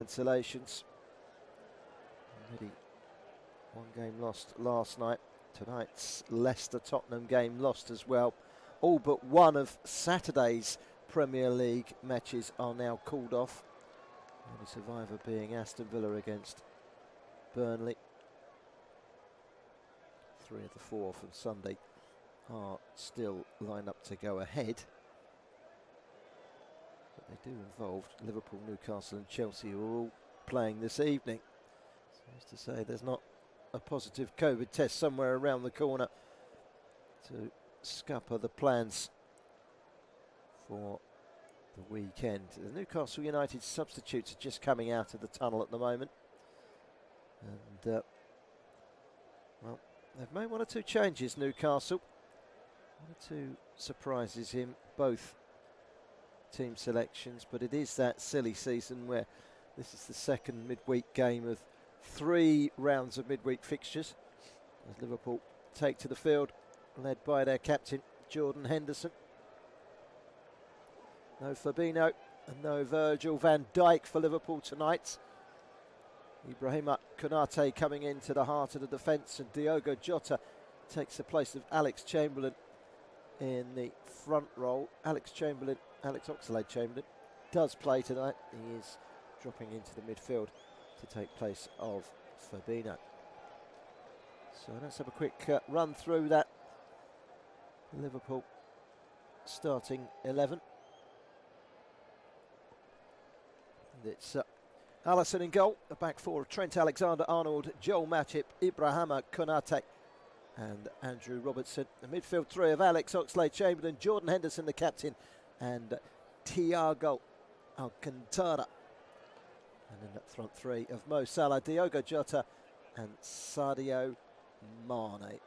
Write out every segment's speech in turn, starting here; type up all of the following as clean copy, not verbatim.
Cancellations. Already one game lost last night. Tonight's Leicester-Tottenham game lost as well. All but one of Saturday's Premier League matches are now called off. The only survivor being Aston Villa against Burnley. 3 of the 4 from Sunday are still lined up to go ahead. But they do involve Liverpool, Newcastle and Chelsea, who are all playing this evening. So as to say, there's not a positive COVID test somewhere around the corner to scupper the plans for the weekend. The Newcastle United substitutes are just coming out of the tunnel at the moment. And, well, they've made 1 or 2 changes, Newcastle. 1 or 2 surprises in both team selections, but it is that silly season where this is the second midweek game of 3 rounds of midweek fixtures as Liverpool take to the field, led by their captain Jordan Henderson. No Fabinho and no Virgil van Dijk for Liverpool tonight. Ibrahima Konate coming into the heart of the defence, and Diogo Jota takes the place of Alex Chamberlain in the front row. Alex Oxlade-Chamberlain does play tonight. He is dropping into the midfield to take place of Fabinho. So let's have a quick run through that Liverpool starting 11. And it's Alisson in goal, the back 4 of Trent Alexander-Arnold, Joel Matip, Ibrahima Konate and Andrew Robertson. The midfield 3 of Alex Oxlade-Chamberlain, Jordan Henderson the captain and Thiago Alcantara. And in that front 3 of Mo Salah, Diogo Jota and Sadio Mane.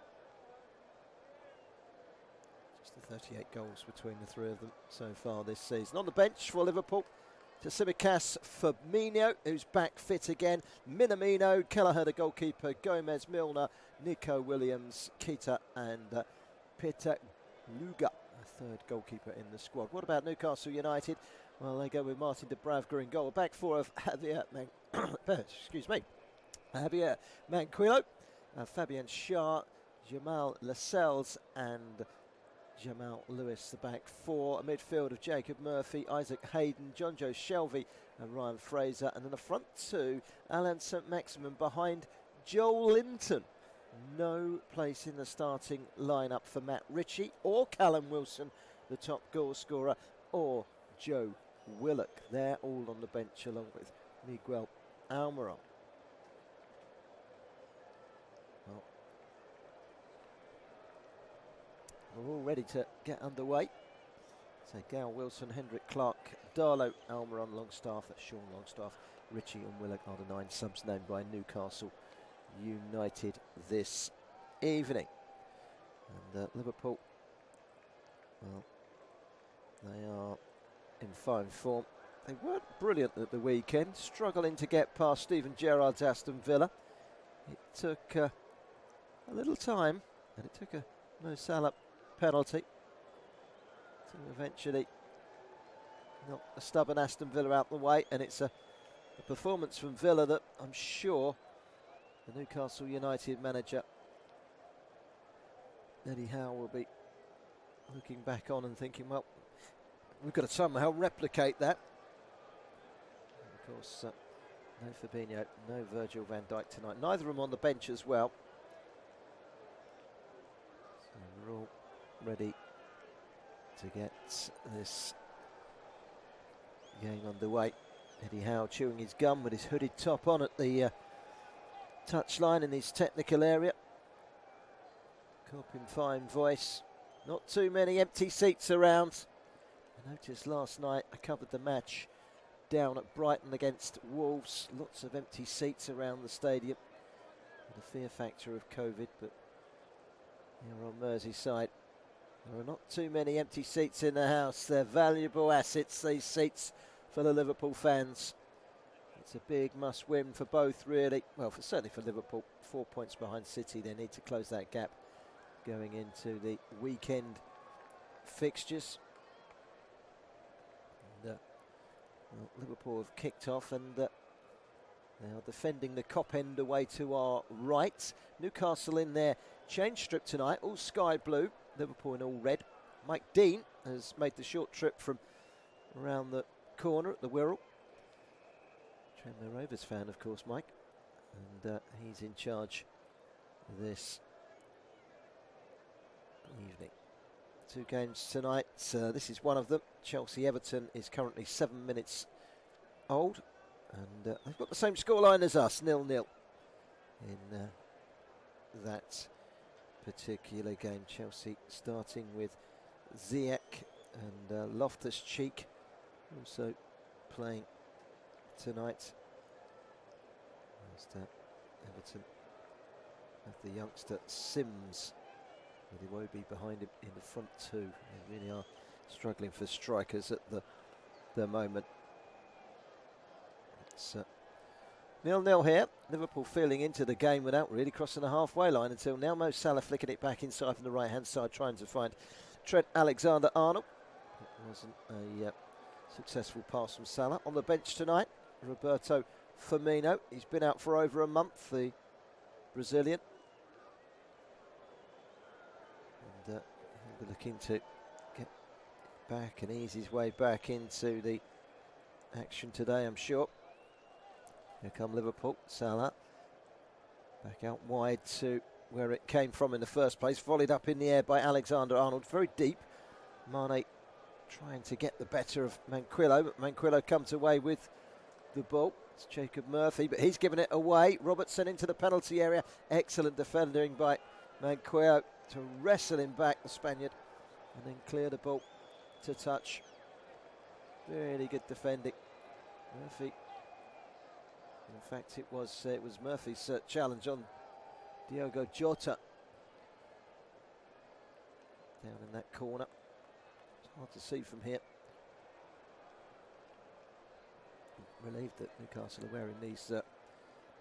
Just the 38 goals between the 3 of them so far this season. On the bench for Liverpool, Tsimikas Firmino, who's back fit again, Minamino, Kelleher the goalkeeper, Gomez, Milner, Nico Williams, Keita and Peter Luga, a 3rd goalkeeper in the squad. What about Newcastle United? Well, they go with Martin Dubravka in goal. Back 4 of Javier Manquillo, Fabian Schär, Jamal Lascelles and Jamal Lewis, the back 4. A midfield of Jacob Murphy, Isaac Hayden, Jonjo Shelvey and Ryan Fraser. And then the front 2, Alan St Maximin behind Joel Linton. No place in the starting lineup for Matt Ritchie or Callum Wilson, the top goal scorer, or Joe Willock. They're all on the bench along with Miguel Almiron. Well, we're all ready to get underway. So Gal Wilson, Hendrick Clark, Darlow, Almiron, Longstaff, that's Sean Longstaff, Ritchie and Willock are the 9 subs named by Newcastle United this evening. And Liverpool, well, they are in fine form. They weren't brilliant at the weekend, struggling to get past Steven Gerrard's Aston Villa. It took a little time, and it took a Mo Salah penalty to eventually knock a stubborn Aston Villa out the way, and it's a performance from Villa that I'm sure the Newcastle United manager Eddie Howe will be looking back on and thinking, well, we've got to somehow replicate that. And of course, no Fabinho, no Virgil van Dijk tonight. Neither of them on the bench as well. So we're all ready to get this game underway. Eddie Howe chewing his gum with his hooded top on at the touchline in his technical area. Coping fine voice. Not too many empty seats around. I noticed last night, I covered the match down at Brighton against Wolves. Lots of empty seats around the stadium. The fear factor of COVID, but here on Merseyside, there are not too many empty seats in the house. They're valuable assets, these seats, for the Liverpool fans. It's a big must-win for both, really. Well, certainly for Liverpool. 4 points behind City. They need to close that gap going into the weekend fixtures. And, well, Liverpool have kicked off, and Now defending the Cop end away to our right. Newcastle in their change strip tonight, all sky blue. Liverpool in all red. Mike Dean has made the short trip from around the corner at the Wirral. Tranmere Rovers fan, of course, Mike. And he's in charge this evening. 2 games tonight. This is one of them. Chelsea-Everton is currently 7 minutes old. And they've got the same scoreline as us, 0-0 in that particular game. Chelsea starting with Ziyech and Loftus-Cheek also playing tonight. Everton have the youngster Sims with Iwobi behind him in the front two. They really are struggling for strikers at the moment. It's 0-0 here. Liverpool feeling into the game without really crossing the halfway line until now. Mo Salah flicking it back inside from the right hand side, trying to find Trent Alexander-Arnold. It wasn't a successful pass from Salah. On the bench tonight, Roberto Firmino. He's been out for over a month, the Brazilian. And he'll be looking to get back and ease his way back into the action today, I'm sure. Here come Liverpool. Salah back out wide to where it came from in the first place. Volleyed up in the air by Alexander-Arnold. Very deep. Mane trying to get the better of Manquillo, but Manquillo comes away with the ball. It's Jacob Murphy, but he's given it away. Robertson into the penalty area. Excellent defending by Manquillo to wrestle him back, the Spaniard, and then clear the ball to touch. Really good defending. Murphy. In fact, it was Murphy's challenge on Diogo Jota. Down in that corner. It's hard to see from here. Relieved that Newcastle are wearing these, I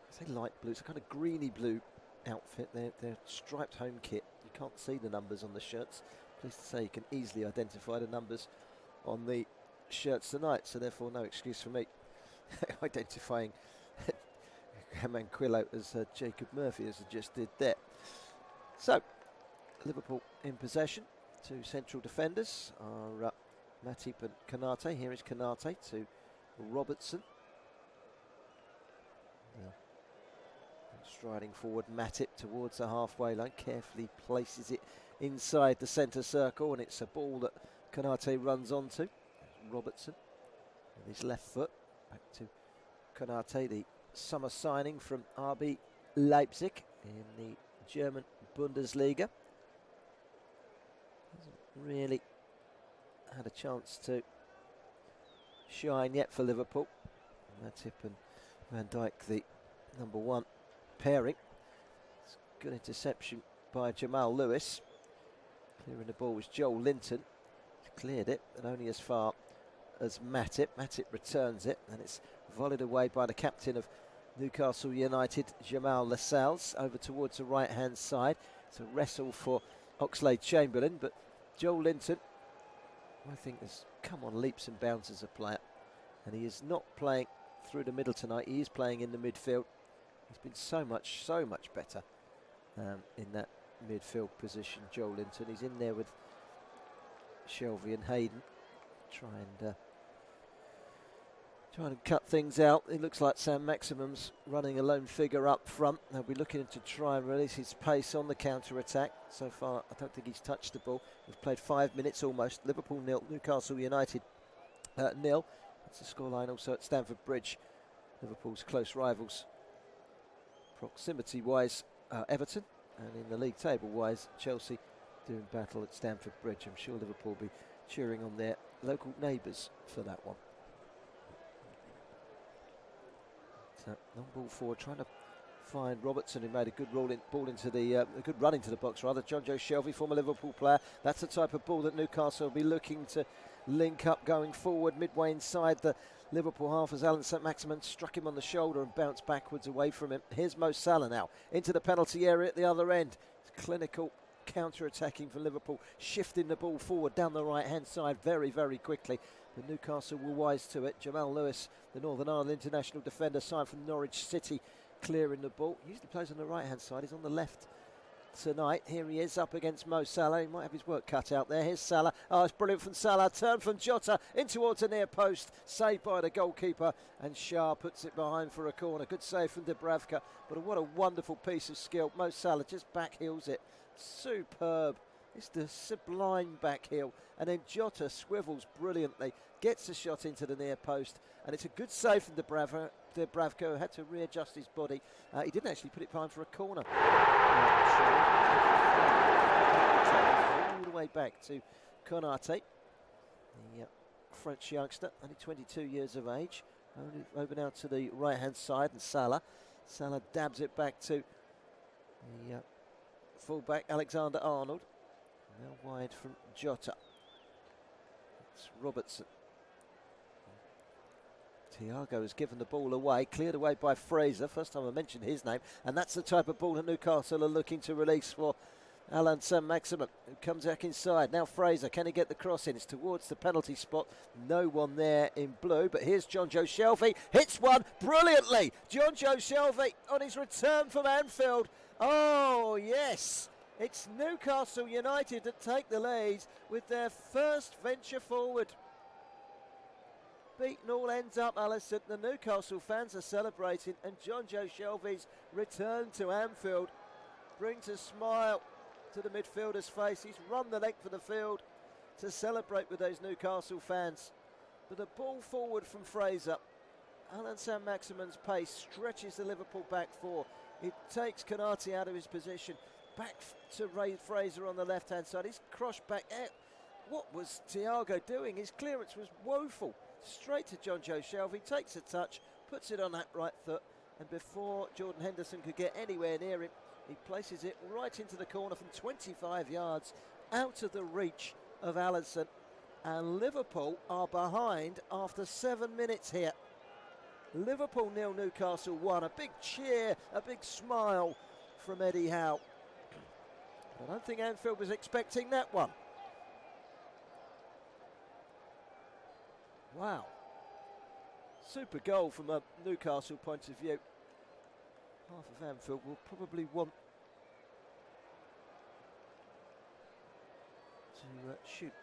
say light blues, a kind of greeny blue outfit. They're striped home kit. You can't see the numbers on the shirts. Pleased to say you can easily identify the numbers on the shirts tonight, so therefore no excuse for me identifying Manquillo as Jacob Murphy, as I just did there. So, Liverpool in possession. 2 central defenders are Matip and Konate. Here is Konate to Robertson. Striding forward, Matip towards the halfway line, carefully places it inside the centre circle, and it's a ball that Konate runs onto. Robertson with his left foot. Back to Konate, the summer signing from RB Leipzig in the German Bundesliga. Hasn't really had a chance to shine yet for Liverpool. Matip and Van Dijk, the number 1 pairing. It's a good interception by Jamal Lewis. Clearing the ball was Joel Linton. He's cleared it, and only as far as Matip. Matip returns it, and it's volleyed away by the captain of Newcastle United, Jamal Lascelles, over towards the right-hand side. It's a wrestle for Oxlade-Chamberlain, but Joel Linton, I think, has come on leaps and bounds as a player, and he is not playing through the middle tonight. He is playing in the midfield. He's been so much better in that midfield position, Joel Linton. He's in there with Shelvey and Hayden, trying to cut things out. It looks like Sam Maximum's running a lone figure up front. They'll be looking to try and release his pace on the counter-attack. So far, I don't think he's touched the ball. We've played 5 minutes almost. Liverpool 0, Newcastle United 0. That's the scoreline also at Stamford Bridge. Liverpool's close rivals, proximity-wise, Everton, and in the league table-wise, Chelsea doing battle at Stamford Bridge. I'm sure Liverpool will be cheering on their local neighbours for that one. So, long ball forward, trying to find Robertson, who made a good ball into the a good run into the box rather. John Joe Shelvey, former Liverpool player. That's the type of ball that Newcastle will be looking to link up going forward, midway inside the Liverpool half, as Alan St Maximin struck him on the shoulder and bounced backwards away from him. Here's Mo Salah now into the penalty area at the other end. It's clinical counter-attacking for Liverpool, shifting the ball forward down the right-hand side very, very quickly. But Newcastle were wise to it. Jamal Lewis, the Northern Ireland international defender, signed from Norwich City, clearing the ball. He usually plays on the right-hand side. He's on the left tonight. Here he is up against Mo Salah. He might have his work cut out there. Here's Salah. Oh, it's brilliant from Salah. Turn from Jota in towards the near post. Saved by the goalkeeper. And Shah puts it behind for a corner. Good save from Dubravka. But what a wonderful piece of skill. Mo Salah just back heels it. Superb. It's the sublime back heel. And then Jota swivels brilliantly. Gets a shot into the near post. And it's a good save from Dubravka, who had to readjust his body. He didn't actually put it behind for a corner. All the way back to Konate, the French youngster, only 22 years of age. Over now to the right-hand side, and Salah. Salah dabs it back to the full-back Alexander Arnold. Now wide from Jota. It's Robertson. Thiago has given the ball away, cleared away by Fraser. First time I mentioned his name, and that's the type of ball that Newcastle are looking to release for Alan Saint-Maximin, who comes back inside. Now Fraser, can he get the cross in? It's towards the penalty spot. No one there in blue, but here's Jonjo Shelvey. Hits one brilliantly. Jonjo Shelvey on his return from Anfield. Oh, yes. It's Newcastle United that take the lead with their first venture forward. Beaten all ends up, Alisson. The Newcastle fans are celebrating, and Jonjo Shelvey's return to Anfield brings a smile to the midfielder's face. He's run the length of the field to celebrate with those Newcastle fans. But the ball forward from Fraser. Alan Saint-Maximin's pace stretches the Liverpool back four. It takes Konate out of his position. Back to Fraser on the left-hand side. He's crushed back out. What was Thiago doing? His clearance was woeful. Straight to Jonjo Shelvey, takes a touch, puts it on that right foot, and before Jordan Henderson could get anywhere near him, he places it right into the corner from 25 yards, out of the reach of Alisson. And Liverpool are behind after 7 minutes here. Liverpool 0, Newcastle 1. A big cheer, a big smile from Eddie Howe. I don't think Anfield was expecting that one. Wow. Super goal from a Newcastle point of view. Half of Anfield will probably want to shoot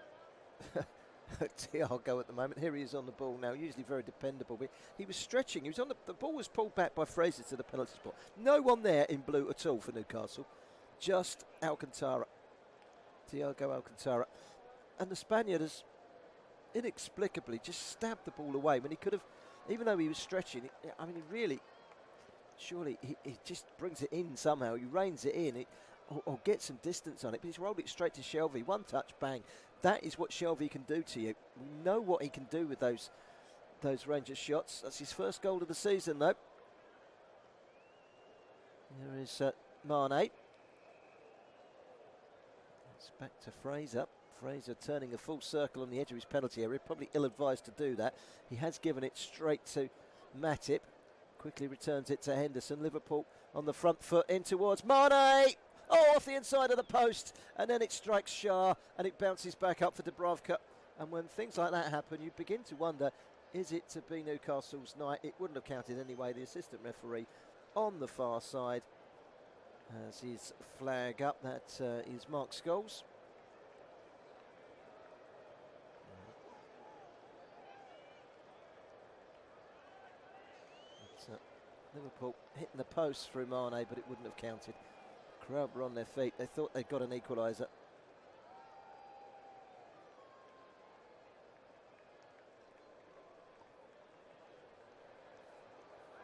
Thiago at the moment. Here he is on the ball now, usually very dependable. But he was stretching. He was on the ball was pulled back by Fraser to the penalty spot. No one there in blue at all for Newcastle. Just Alcantara. Thiago Alcantara. And the Spaniard has inexplicably just stabbed the ball away when he could have, even though he was stretching. I mean, he really, surely he just brings it in somehow. He reins it in or gets some distance on it, but he's rolled it straight to Shelvey. One touch, bang. That is what Shelvey can do to you. We know what he can do with those Rangers shots. That's his first goal of the season, though. There is Mane. It's back to Fraser. Fraser turning a full circle on the edge of his penalty area. Probably ill-advised to do that. He has given it straight to Matip. Quickly returns it to Henderson. Liverpool on the front foot in towards Mane. Oh, off the inside of the post. And then it strikes Shah and it bounces back up for Dubravka. And when things like that happen, you begin to wonder, is it to be Newcastle's night? It wouldn't have counted anyway. The assistant referee on the far side has his flag up. That is Mark Scholes. Liverpool hitting the post through Mane, but it wouldn't have counted. Crowd were on their feet. They thought they'd got an equaliser.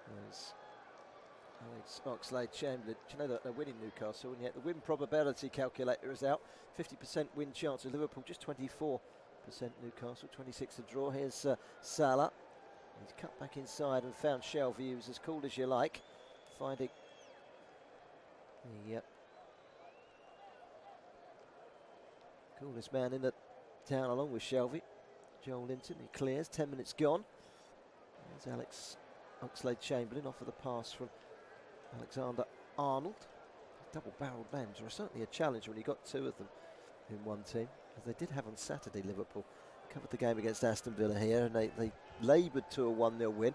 There's Alex Oxlade-Chamberlain. Do you know that they're winning Newcastle, and yet the win probability calculator is out. 50% win chance of Liverpool, just 24% Newcastle, 26 to draw. Here's Salah. He's cut back inside and found Shelvey, who's as cool as you like. Finding the coolest man in the town along with Shelvey. Joel Linton, he clears, 10 minutes gone. There's Alex Oxlade-Chamberlain off of the pass from Alexander Arnold. Double-barrelled men are certainly a challenge when you got two of them in one team, as they did have on Saturday, Liverpool. covered the game against Aston Villa here, and they laboured to a 1-0 win.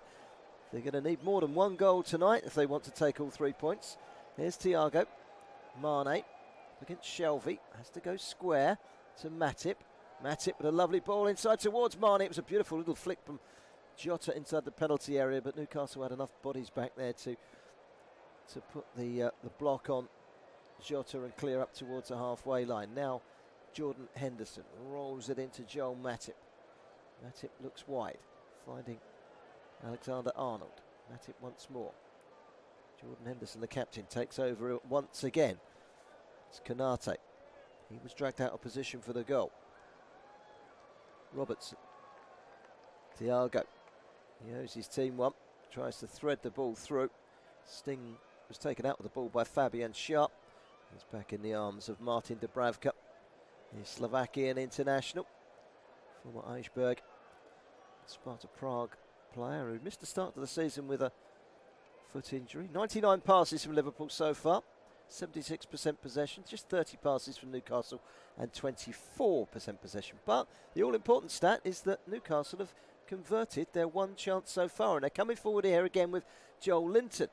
They're going to need more than one goal tonight if they want to take all 3 points. Here's Thiago. Mane against Shelvey. Has to go square to Matip. Matip with a lovely ball inside towards Mane. It was a beautiful little flick from Jota inside the penalty area, but Newcastle had enough bodies back there to put the block on Jota and clear up towards the halfway line. Now Jordan Henderson rolls it into Joel Matip. Matip looks wide, finding Alexander-Arnold. Matip once more. Jordan Henderson, the captain, takes over once again. It's Konate. He was dragged out of position for the goal. Robertson. Thiago. He owes his team one. Tries to thread the ball through. Sting was taken out with the ball by Fabian Sharp. He's back in the arms of Martin Dubravka, the Slovakian international, former Eichberg, Sparta Prague player who missed the start of the season with a foot injury. 99 passes from Liverpool so far, 76% possession, just 30 passes from Newcastle and 24% possession. But the all-important stat is that Newcastle have converted their one chance so far, and they're coming forward here again with Joel Linton.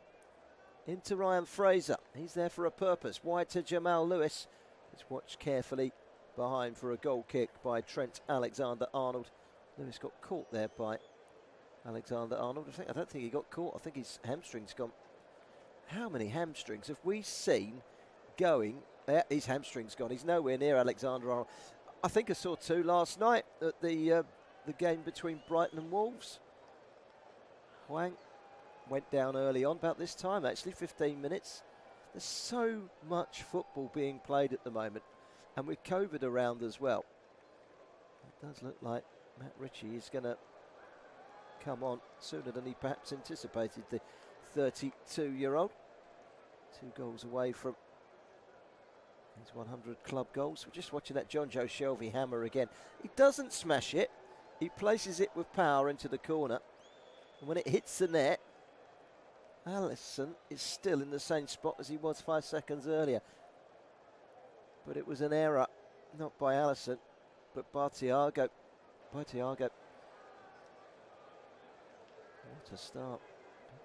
Into Ryan Fraser. He's there for a purpose. Wide to Jamal Lewis. It's watched carefully behind for a goal kick by Trent Alexander-Arnold. Lewis got caught there by Alexander-Arnold. I don't think he got caught. I think his hamstring's gone. How many hamstrings have we seen going? His hamstring's gone. He's nowhere near Alexander-Arnold. I think I saw 2 last night at the game between Brighton and Wolves. Hwang went down early on, about this time actually, 15 minutes. There's so much football being played at the moment, and with COVID around as well. It does look like Matt Ritchie is going to come on sooner than he perhaps anticipated, the 32-year-old. 2 goals away from his 100 club goals. We're just watching that John Joe Shelvey hammer again. He doesn't smash it, he places it with power into the corner, and when it hits the net, Alisson is still in the same spot as he was 5 seconds earlier. But it was an error, not by Alisson, but by Thiago. What a start.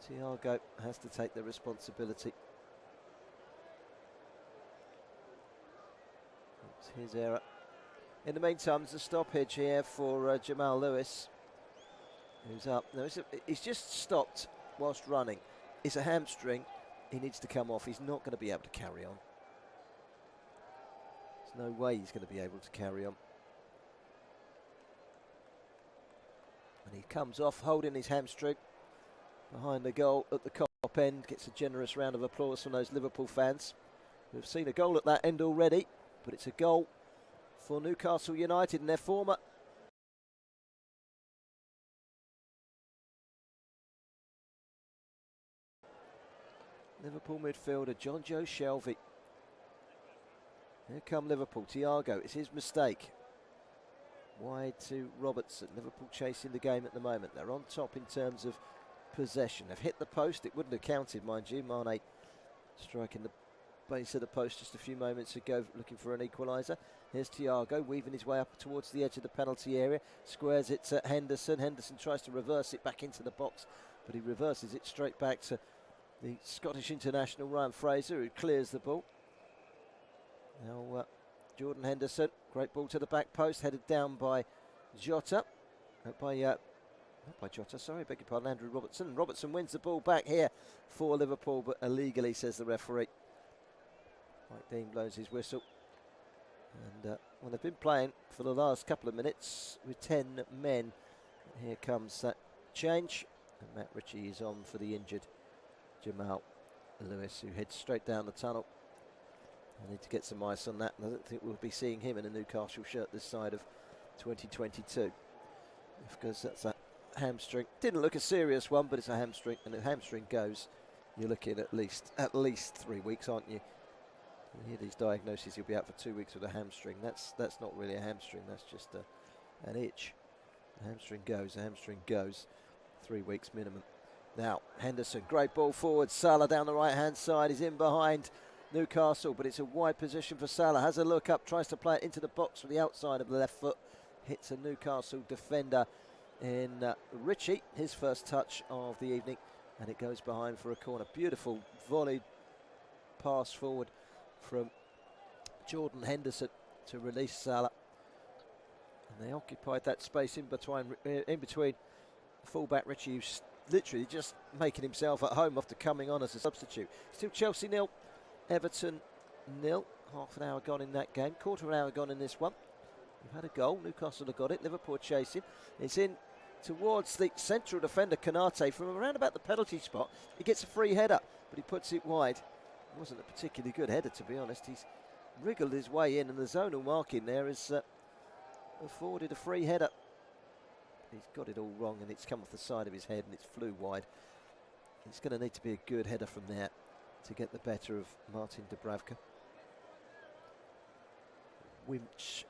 Thiago has to take the responsibility. It's his error. In the meantime, there's a stoppage here for Jamal Lewis, who's up. No, he's just stopped whilst running. It's a hamstring. He needs to come off. He's not going to be able to carry on. There's no way he's going to be able to carry on. And he comes off holding his hamstring behind the goal at the top end. Gets a generous round of applause from those Liverpool fans who have seen a goal at that end already. But it's a goal for Newcastle United and their former Liverpool midfielder John Joe Shelvey. Here come Liverpool. Thiago, it's his mistake. Wide to Robertson. Liverpool chasing the game at the moment. They're on top in terms of possession. They've hit the post. It wouldn't have counted, mind you. Mane striking the base of the post just a few moments ago, looking for an equaliser. Here's Thiago, weaving his way up towards the edge of the penalty area. Squares it to Henderson. Henderson tries to reverse it back into the box, but he reverses it straight back to the Scottish international Ryan Fraser, who clears the ball. Now Jordan Henderson, great ball to the back post, headed down by Jota. Not by Jota, sorry, beg your pardon, Andrew Robertson. Robertson wins the ball back here for Liverpool, but illegally, says the referee. Mike Dean blows his whistle. And well, they've been playing for the last couple of minutes with 10 men. Here comes that change, and Matt Ritchie is on for the injured Jamal Lewis, who heads straight down the tunnel. I need to get some ice on that, and I don't think we'll be seeing him in a Newcastle shirt this side of 2022, because that's a hamstring. Didn't look a serious one, but it's a hamstring, and if a hamstring goes, you're looking at least 3 weeks, aren't you? You hear these diagnoses, he'll be out for 2 weeks with a hamstring. That's not really a hamstring, that's just an itch. The hamstring goes, 3 weeks minimum. Now, Henderson, great ball forward. Salah down the right-hand side. He's in behind Newcastle, but it's a wide position for Salah. Has a look up, tries to play it into the box with the outside of the left foot. hits a Newcastle defender in Ritchie, his first touch of the evening, and it goes behind for a corner. Beautiful volleyed pass forward from Jordan Henderson to release Salah, and they occupied that space in between fullback Ritchie, who's literally just making himself at home after coming on as a substitute. Still Chelsea 0, Everton 0. Half an hour gone in that game, quarter of an hour gone in this one. We've had a goal, Newcastle have got it, Liverpool chasing. It's in towards the central defender Konate from around about the penalty spot. He gets a free header, but he puts it wide. It wasn't a particularly good header, to be honest. He's wriggled his way in, and the zonal marking there has afforded a free header. He's got it all wrong, and it's come off the side of his head, and it's flew wide. It's going to need to be a good header from there to get the better of Martin Dubravka. Winch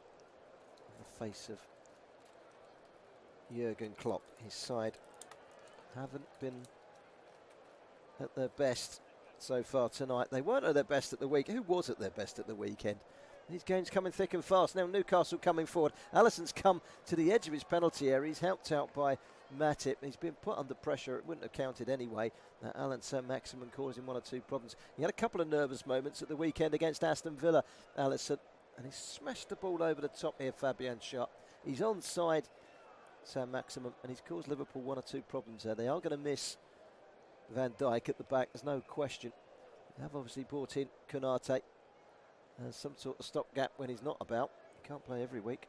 on the face of Jurgen Klopp. His side haven't been at their best so far tonight. They weren't at their best at the week. Who was at their best at the weekend? These games coming thick and fast. Now Newcastle coming forward. Alisson's come to the edge of his penalty area. He's helped out by Matip. He's been put under pressure. It wouldn't have counted anyway. Alan Saint-Maximin causing one or two problems. He had a couple of nervous moments at the weekend against Aston Villa, Alisson. And he smashed the ball over the top here, Fabian Sharp. He's onside Saint-Maximin, and he's caused Liverpool one or two problems there. They are going to miss Van Dijk at the back, there's no question. They have obviously brought in Konate as some sort of stopgap when he's not about. He can't play every week.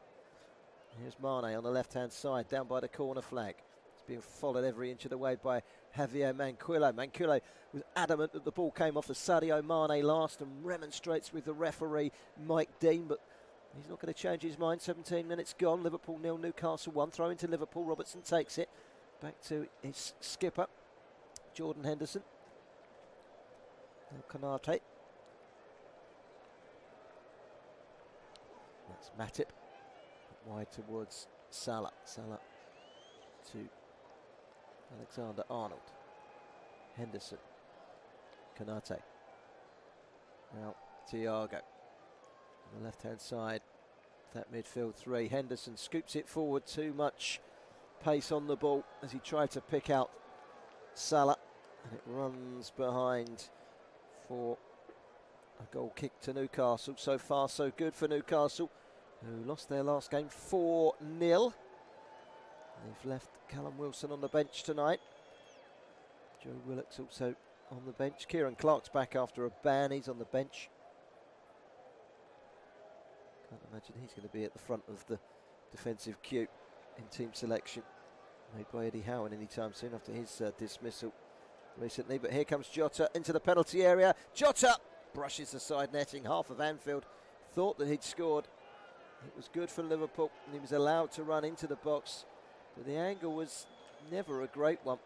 Here's Mane on the left-hand side, down by the corner flag. It's being followed every inch of the way by Javier Manquillo. Manquillo was adamant that the ball came off the Sadio Mane last and remonstrates with the referee, Mike Dean, but he's not going to change his mind. 17 minutes gone. Liverpool 0, Newcastle 1. Throw into Liverpool. Robertson takes it. Back to his skipper, Jordan Henderson. Now Konate. That's Matip. Wide towards Salah. Salah to Alexander-Arnold. Henderson. Konate. Now Thiago. On the left-hand side, that midfield three. Henderson scoops it forward. Too much pace on the ball as he tried to pick out Salah. And it runs behind for a goal kick to Newcastle. So far, so good for Newcastle, who lost their last game 4-0. They've left Callum Wilson on the bench tonight. Joe Willock's also on the bench. Kieran Clark's back after a ban. He's on the bench. Can't imagine he's going to be at the front of the defensive queue in team selection made by Eddie Howe anytime soon after his dismissal recently. But here comes Jota into the penalty area. Jota brushes the side netting. Half of Anfield thought that he'd scored. It was good for Liverpool, and he was allowed to run into the box, but the angle was never a great one.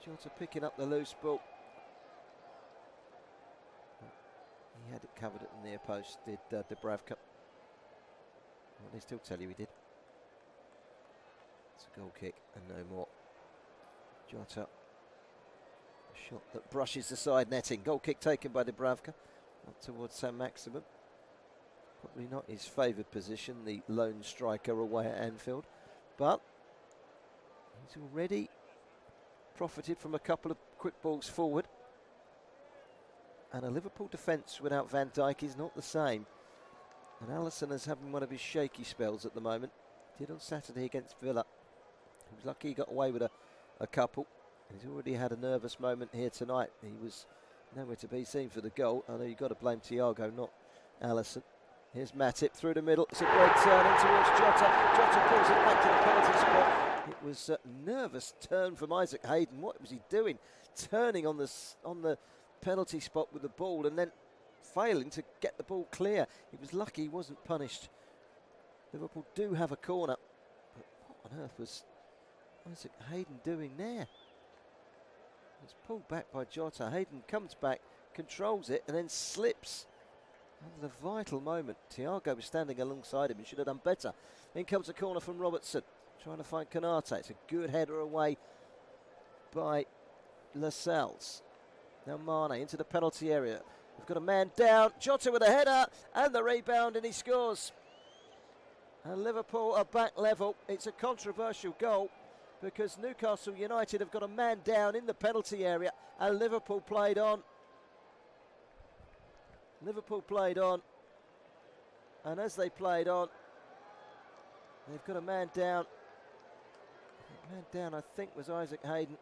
Jota picking up the loose ball. He had it covered at the near post, did Dubravka. Well, they still tell you he did. It's a goal kick and no more. Jota, a shot that brushes the side netting. Goal kick taken by Dubravka up towards Saint-Maximin. Probably not his favoured position, the lone striker away at Anfield, but he's already profited from a couple of quick balls forward. And a Liverpool defence without Van Dijk is not the same. And Alisson is having one of his shaky spells at the moment. Did on Saturday against Villa. He was lucky he got away with a couple. He's already had a nervous moment here tonight. He was nowhere to be seen for the goal. I know you've got to blame Thiago, not Alisson. Here's Matip through the middle. It's a great turn in towards Jota. Jota pulls it back to the penalty spot. It was a nervous turn from Isaac Hayden. What was he doing? Turning on the penalty spot with the ball and then failing to get the ball clear. He was lucky he wasn't punished. Liverpool do have a corner. But what on earth was Isaac Hayden doing there? It's pulled back by Jota. Hayden comes back, controls it and then slips. That was a vital moment. Thiago was standing alongside him. He should have done better. In comes a corner from Robertson, trying to find Konate. It's a good header away by Lascelles. Now Mane into the penalty area. We've got a man down. Jota with a header and the rebound, and he scores. And Liverpool are back level. It's a controversial goal because Newcastle United have got a man down in the penalty area and Liverpool played on. Liverpool played on. And as they played on, they've got a man down. The man down, I think, was Isaac Hayden.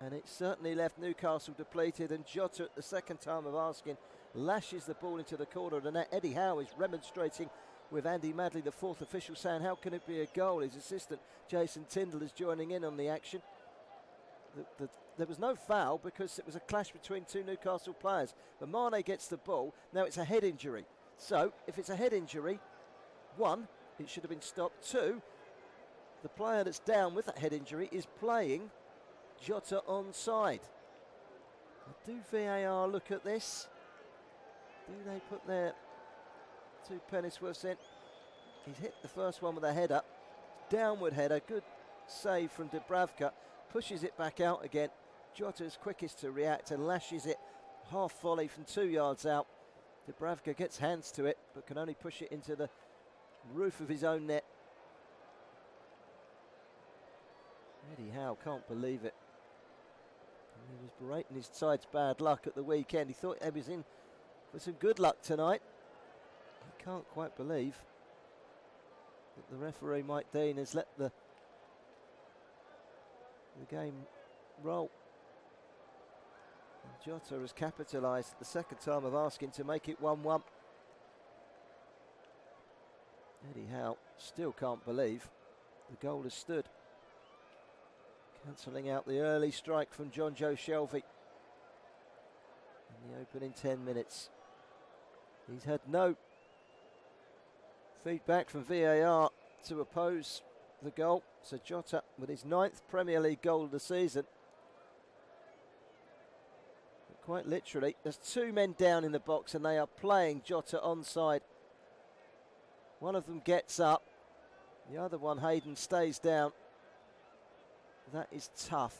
And it certainly left Newcastle depleted. And Jota, at the second time of asking, lashes the ball into the corner of the net. Eddie Howe is remonstrating with Andy Madley, the fourth official, saying, how can it be a goal? His assistant, Jason Tyndall, is joining in on the action. There was no foul because it was a clash between two Newcastle players. But Mane gets the ball. Now it's a head injury. So, if it's a head injury, one, it should have been stopped. Two, the player that's down with that head injury is playing Jota onside. Do VAR look at this? Do they put their two pennyworths in? He's hit the first one with a header. Downward header, good save from Dubravka. Pushes it back out again. Jota's quickest to react and lashes it half volley from 2 yards out. Dubravka gets hands to it, but can only push it into the roof of his own net. Eddie Howe can't believe it. And he was berating his side's bad luck at the weekend. He thought he was in for some good luck tonight. He can't quite believe that the referee, Mike Dean, has let the game roll. And Jota has capitalised at the second time of asking to make it 1-1. Eddie Howe still can't believe the goal has stood. Cancelling out the early strike from John Joe Shelvey in the opening 10 minutes. He's had no feedback from VAR to oppose the goal. So Jota with his 9th Premier League goal of the season. But quite literally, there's two men down in the box and they are playing Jota onside. One of them gets up, the other one, Hayden, stays down. That is tough.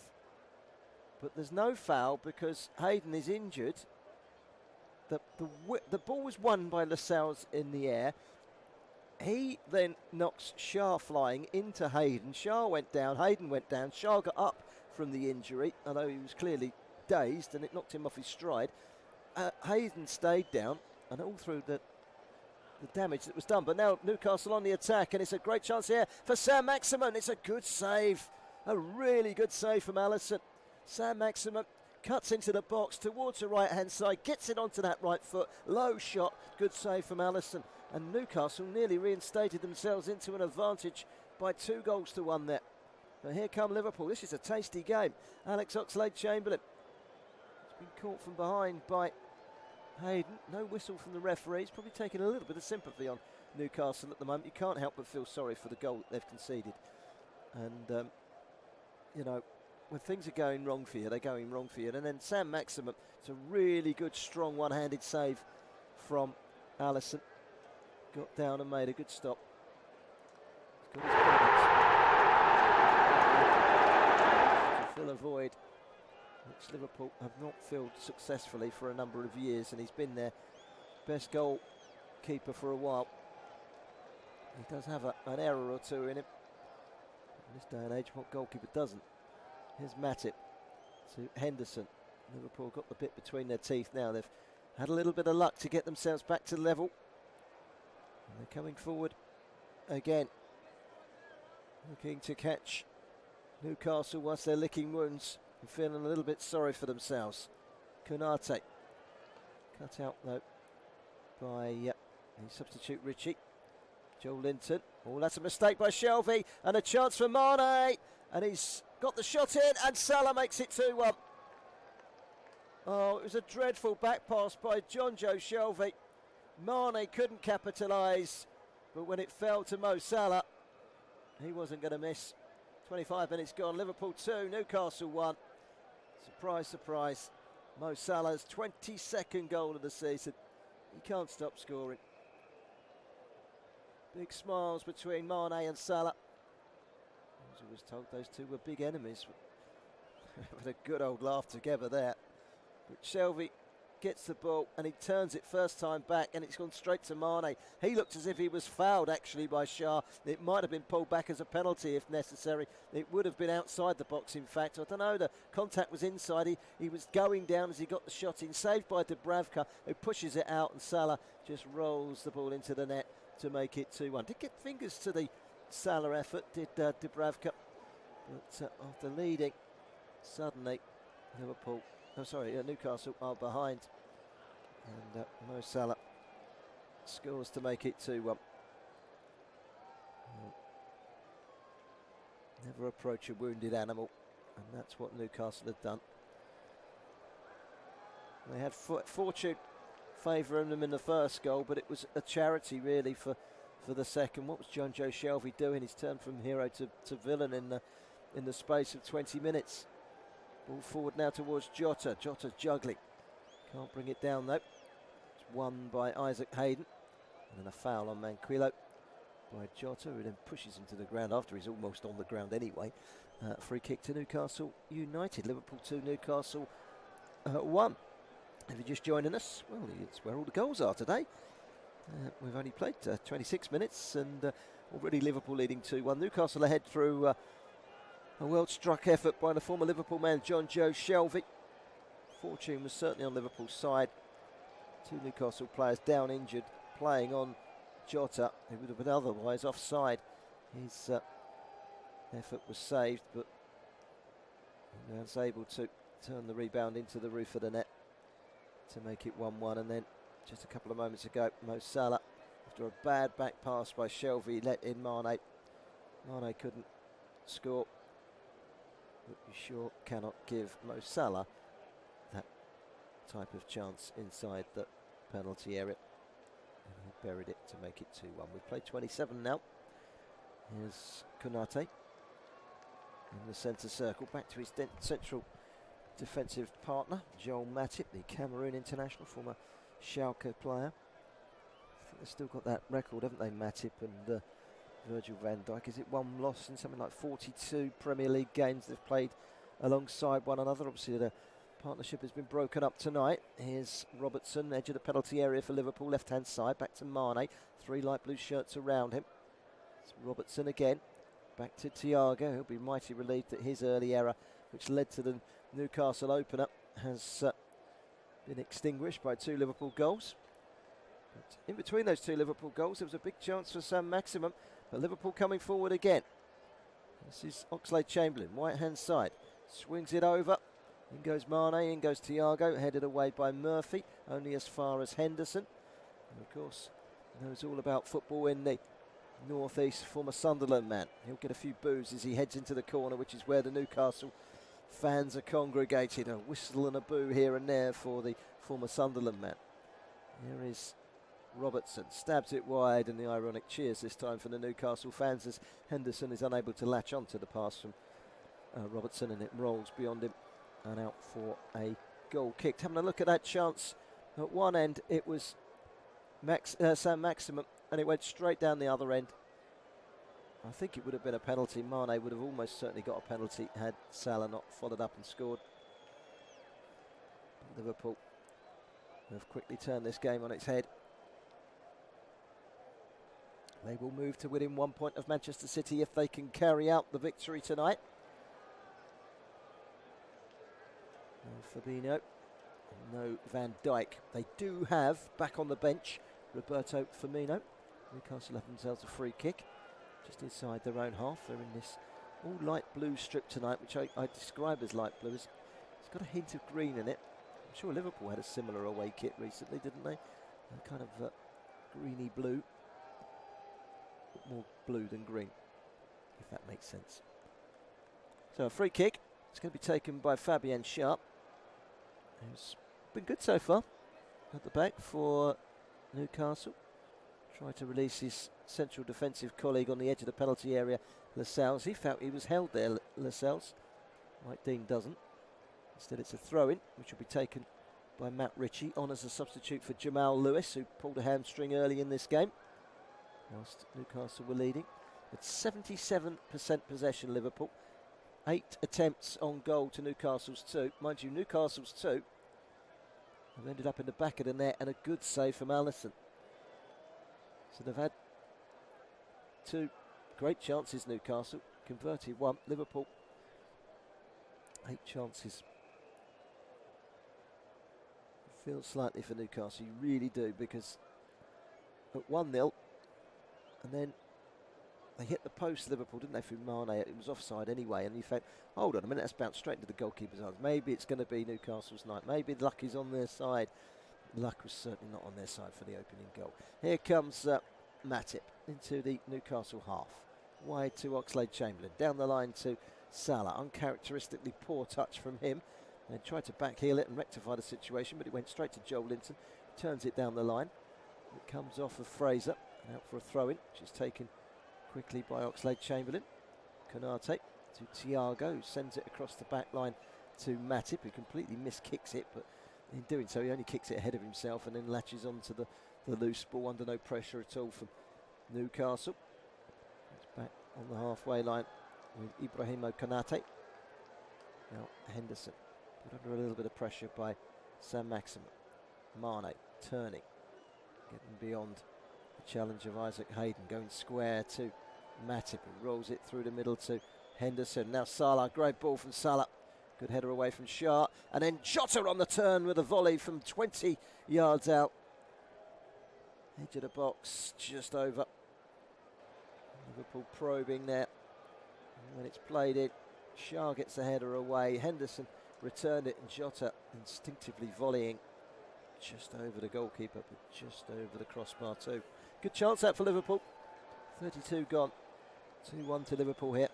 But there's no foul because Hayden is injured. The ball was won by Lascelles in the air. He then knocks Shah flying into Hayden. Shah went down, Hayden went down. Shah got up from the injury, although he was clearly dazed and it knocked him off his stride. Hayden stayed down and all through the damage that was done. But now Newcastle on the attack and it's a great chance here for Sam Maximin. It's a good save. A really good save from Alisson. Sam Maximin cuts into the box towards the right-hand side, gets it onto that right foot. Low shot, good save from Alisson. And Newcastle nearly reinstated themselves into an advantage by 2-1 there. But here come Liverpool. This is a tasty game. Alex Oxlade-Chamberlain. It's been caught from behind by Hayden. No whistle from the referee. He's probably taking a little bit of sympathy on Newcastle at the moment. You can't help but feel sorry for the goal that they've conceded. And you know, when things are going wrong for you, they're going wrong for you. And then Sam Maximin, it's a really good, strong one-handed save from Alisson. Got down and made a good stop. He's got his points to fill a void, which Liverpool have not filled successfully for a number of years, and he's been their best goalkeeper for a while. He does have an error or two in him. In this day and age, what goalkeeper doesn't? Here's Matip to Henderson. Liverpool got the bit between their teeth now. They've had a little bit of luck to get themselves back to level. And they're coming forward again. Looking to catch Newcastle whilst they're licking wounds and feeling a little bit sorry for themselves. Konate. Cut out though by the substitute Ritchie. Joe Linton. Oh, that's a mistake by Shelvey. And a chance for Mane. And he's got the shot in. And Salah makes it 2-1. Oh, it was a dreadful back pass by John Joe Shelvey. Mane couldn't capitalise. But when it fell to Mo Salah, he wasn't going to miss. 25 minutes gone. Liverpool 2, Newcastle 1. Surprise, surprise. Mo Salah's 22nd goal of the season. He can't stop scoring. Big smiles between Mane and Salah. As I was told, those two were big enemies. With a good old laugh together there. But Shelvey gets the ball and he turns it first time back and it's gone straight to Mane. He looked as if he was fouled actually by Shah. It might have been pulled back as a penalty if necessary. It would have been outside the box in fact. I don't know, the contact was inside. He was going down as he got the shot in. Saved by Dubravka, who pushes it out, and Salah just rolls the ball into the net to make it 2-1. Did get fingers to the Salah effort, did Dubravka. But after leading, suddenly Newcastle are behind, and Mo Salah scores to make it 2-1. Never approach a wounded animal, and that's what Newcastle had done. They had fortune favouring them in the first goal, but it was a charity really for the second. What was Jonjo Shelvey doing? He's turned from hero to villain in the space of 20 minutes. Ball forward now towards Jota. Jota's juggling. Can't bring it down though. It's won by Isaac Hayden. And then a foul on Manquillo by Jota, who then pushes him to the ground after he's almost on the ground anyway. Free kick to Newcastle United. Liverpool 2, Newcastle 1. If you're just joining us, well, it's where all the goals are today. We've only played 26 minutes and already Liverpool leading 2-1. Newcastle ahead through a well-struck effort by the former Liverpool man Jonjo Shelvey. Fortune was certainly on Liverpool's side. 2 Newcastle players down injured, playing on Jota, who would have been otherwise offside. His effort was saved, but he was able to turn the rebound into the roof of the net to make it 1-1. And then just a couple of moments ago, Mo Salah, after a bad back pass by Shelvey, let in Mane. Mane couldn't score, but you sure cannot give Mo Salah that type of chance inside the penalty area. And he buried it to make it 2-1. We've played 27 now. Here's Konate in the centre circle, back to his central defensive partner, Joel Matip, the Cameroon international, former Schalke player. I think they've still got that record, haven't they, Matip and Virgil van Dijk? Is it one loss in something like 42 Premier League games they've played alongside one another? Obviously the partnership has been broken up tonight. Here's Robertson, edge of the penalty area for Liverpool, left-hand side, back to Mane. 3 light blue shirts around him. It's Robertson again, back to Thiago. He'll be mighty relieved that his early error, which led to the Newcastle opener, has been extinguished by 2 Liverpool goals. But in between those 2 Liverpool goals, there was a big chance for Saint-Maximin, but Liverpool coming forward again. This is Oxlade-Chamberlain, right-hand side, swings it over. In goes Mane, in goes Thiago, headed away by Murphy, only as far as Henderson. And of course, knows all about football in the northeast, former Sunderland man. He'll get a few boos as he heads into the corner, which is where the Newcastle fans are congregated. A whistle and a boo here and there for the former Sunderland man. Here is Robertson, stabs it wide, and the ironic cheers this time for the Newcastle fans as Henderson is unable to latch onto the pass from Robertson, and it rolls beyond him and out for a goal kicked. Having a look at that chance, at one end it was Saint-Maximin, and it went straight down the other end. I think it would have been a penalty. Mane would have almost certainly got a penalty had Salah not followed up and scored. Liverpool have quickly turned this game on its head. They will move to within 1 point of Manchester City if they can carry out the victory tonight. No Fabinho, no Van Dijk. They do have back on the bench Roberto Firmino. Newcastle have themselves a free kick just inside their own half. They're in this all light blue strip tonight, which I describe as light blue. It's got a hint of green in it. I'm sure Liverpool had a similar away kit recently, didn't they? A kind of greeny blue. More blue than green, if that makes sense. So a free kick. It's going to be taken by Fabian Sharp, who's been good so far at the back for Newcastle. Tried to release his central defensive colleague on the edge of the penalty area, Lascelles. He felt he was held there, Lascelles. Mike Dean doesn't. Instead it's a throw-in, which will be taken by Matt Ritchie, on as a substitute for Jamal Lewis, who pulled a hamstring early in this game, whilst Newcastle were leading. At 77% possession, Liverpool. 8 attempts on goal to Newcastle's 2. Mind you, Newcastle's 2 have ended up in the back of the net, and a good save from Allison. So they've had 2 great chances, Newcastle. Converted 1. Liverpool, 8 chances. Feels slightly for Newcastle, you really do, because at 1-0, and then they hit the post, Liverpool, didn't they, through Mane? It was offside anyway, and you felt, hold on a minute, that's bounced straight into the goalkeeper's arms. Maybe it's going to be Newcastle's night. Maybe luck is on their side. Luck was certainly not on their side for the opening goal. Here comes Matip into the Newcastle half. Wide to Oxlade-Chamberlain. Down the line to Salah. Uncharacteristically poor touch from him. They tried to backheel it and rectify the situation, but it went straight to Joel Linton. Turns it down the line. It comes off of Fraser. Out for a throw-in, which is taken quickly by Oxlade-Chamberlain. Konate to Thiago, who sends it across the back line to Matip, who completely miskicks it, but in doing so he only kicks it ahead of himself and then latches onto the loose ball under no pressure at all from Newcastle. It's back on the halfway line with Ibrahimo Konate. Now Henderson put under a little bit of pressure by Sam Maximin. Mane turning, getting beyond the challenge of Isaac Hayden, going square to Matip, who rolls it through the middle to Henderson. Now Salah, great ball from Salah. Good header away from Shah. And then Jota on the turn with a volley from 20 yards out. Edge of the box, just over. Liverpool probing there. And when it's played in, Shah gets the header away. Henderson returned it, and Jota instinctively volleying just over the goalkeeper, but just over the crossbar too. Good chance out for Liverpool. 32 gone. 2-1 to Liverpool here.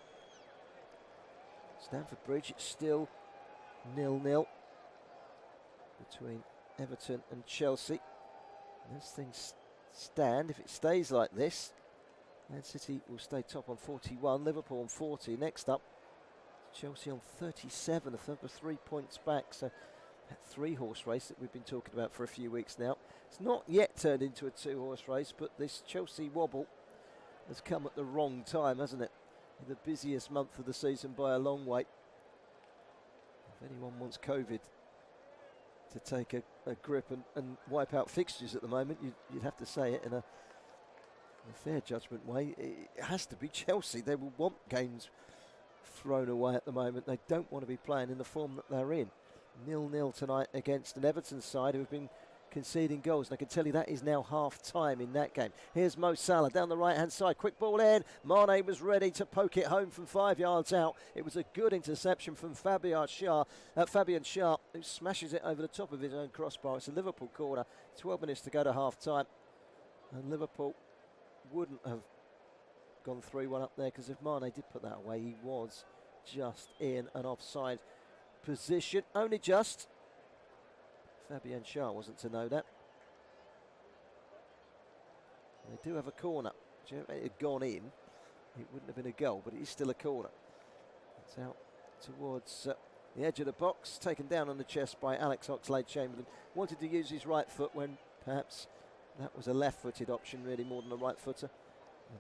Stamford Bridge, it's still 0-0 between Everton and Chelsea. And as things stand, if it stays like this, Man City will stay top on 41, Liverpool on 40. Next up, Chelsea on 37, a further 3 points back. So that 3-horse race that we've been talking about for a few weeks now, it's not yet turned into a 2-horse race, but this Chelsea wobble has come at the wrong time, hasn't it? The busiest month of the season by a long way. If anyone wants COVID to take a grip and wipe out fixtures at the moment, you'd have to say it in a fair judgment way. It has to be Chelsea. They will want games thrown away at the moment. They don't want to be playing in the form that they're in. 0-0 tonight against an Everton side who have been conceding goals, and I can tell you that is now half time in that game. Here's Mo Salah down the right hand side, quick ball in. Mane was ready to poke it home from 5 yards out. It was a good interception from Fabian Schär, who smashes it over the top of his own crossbar. It's a Liverpool corner. 12 minutes to go to half time, and Liverpool wouldn't have gone 3-1 up there, because if Mane did put that away, he was just in an offside position, only just. Fabian Schär wasn't to know that. They do have a corner. If it had gone in, it wouldn't have been a goal, but it is still a corner. It's out towards the edge of the box, taken down on the chest by Alex Oxlade-Chamberlain. Wanted to use his right foot when perhaps that was a left-footed option, really, more than a right-footer.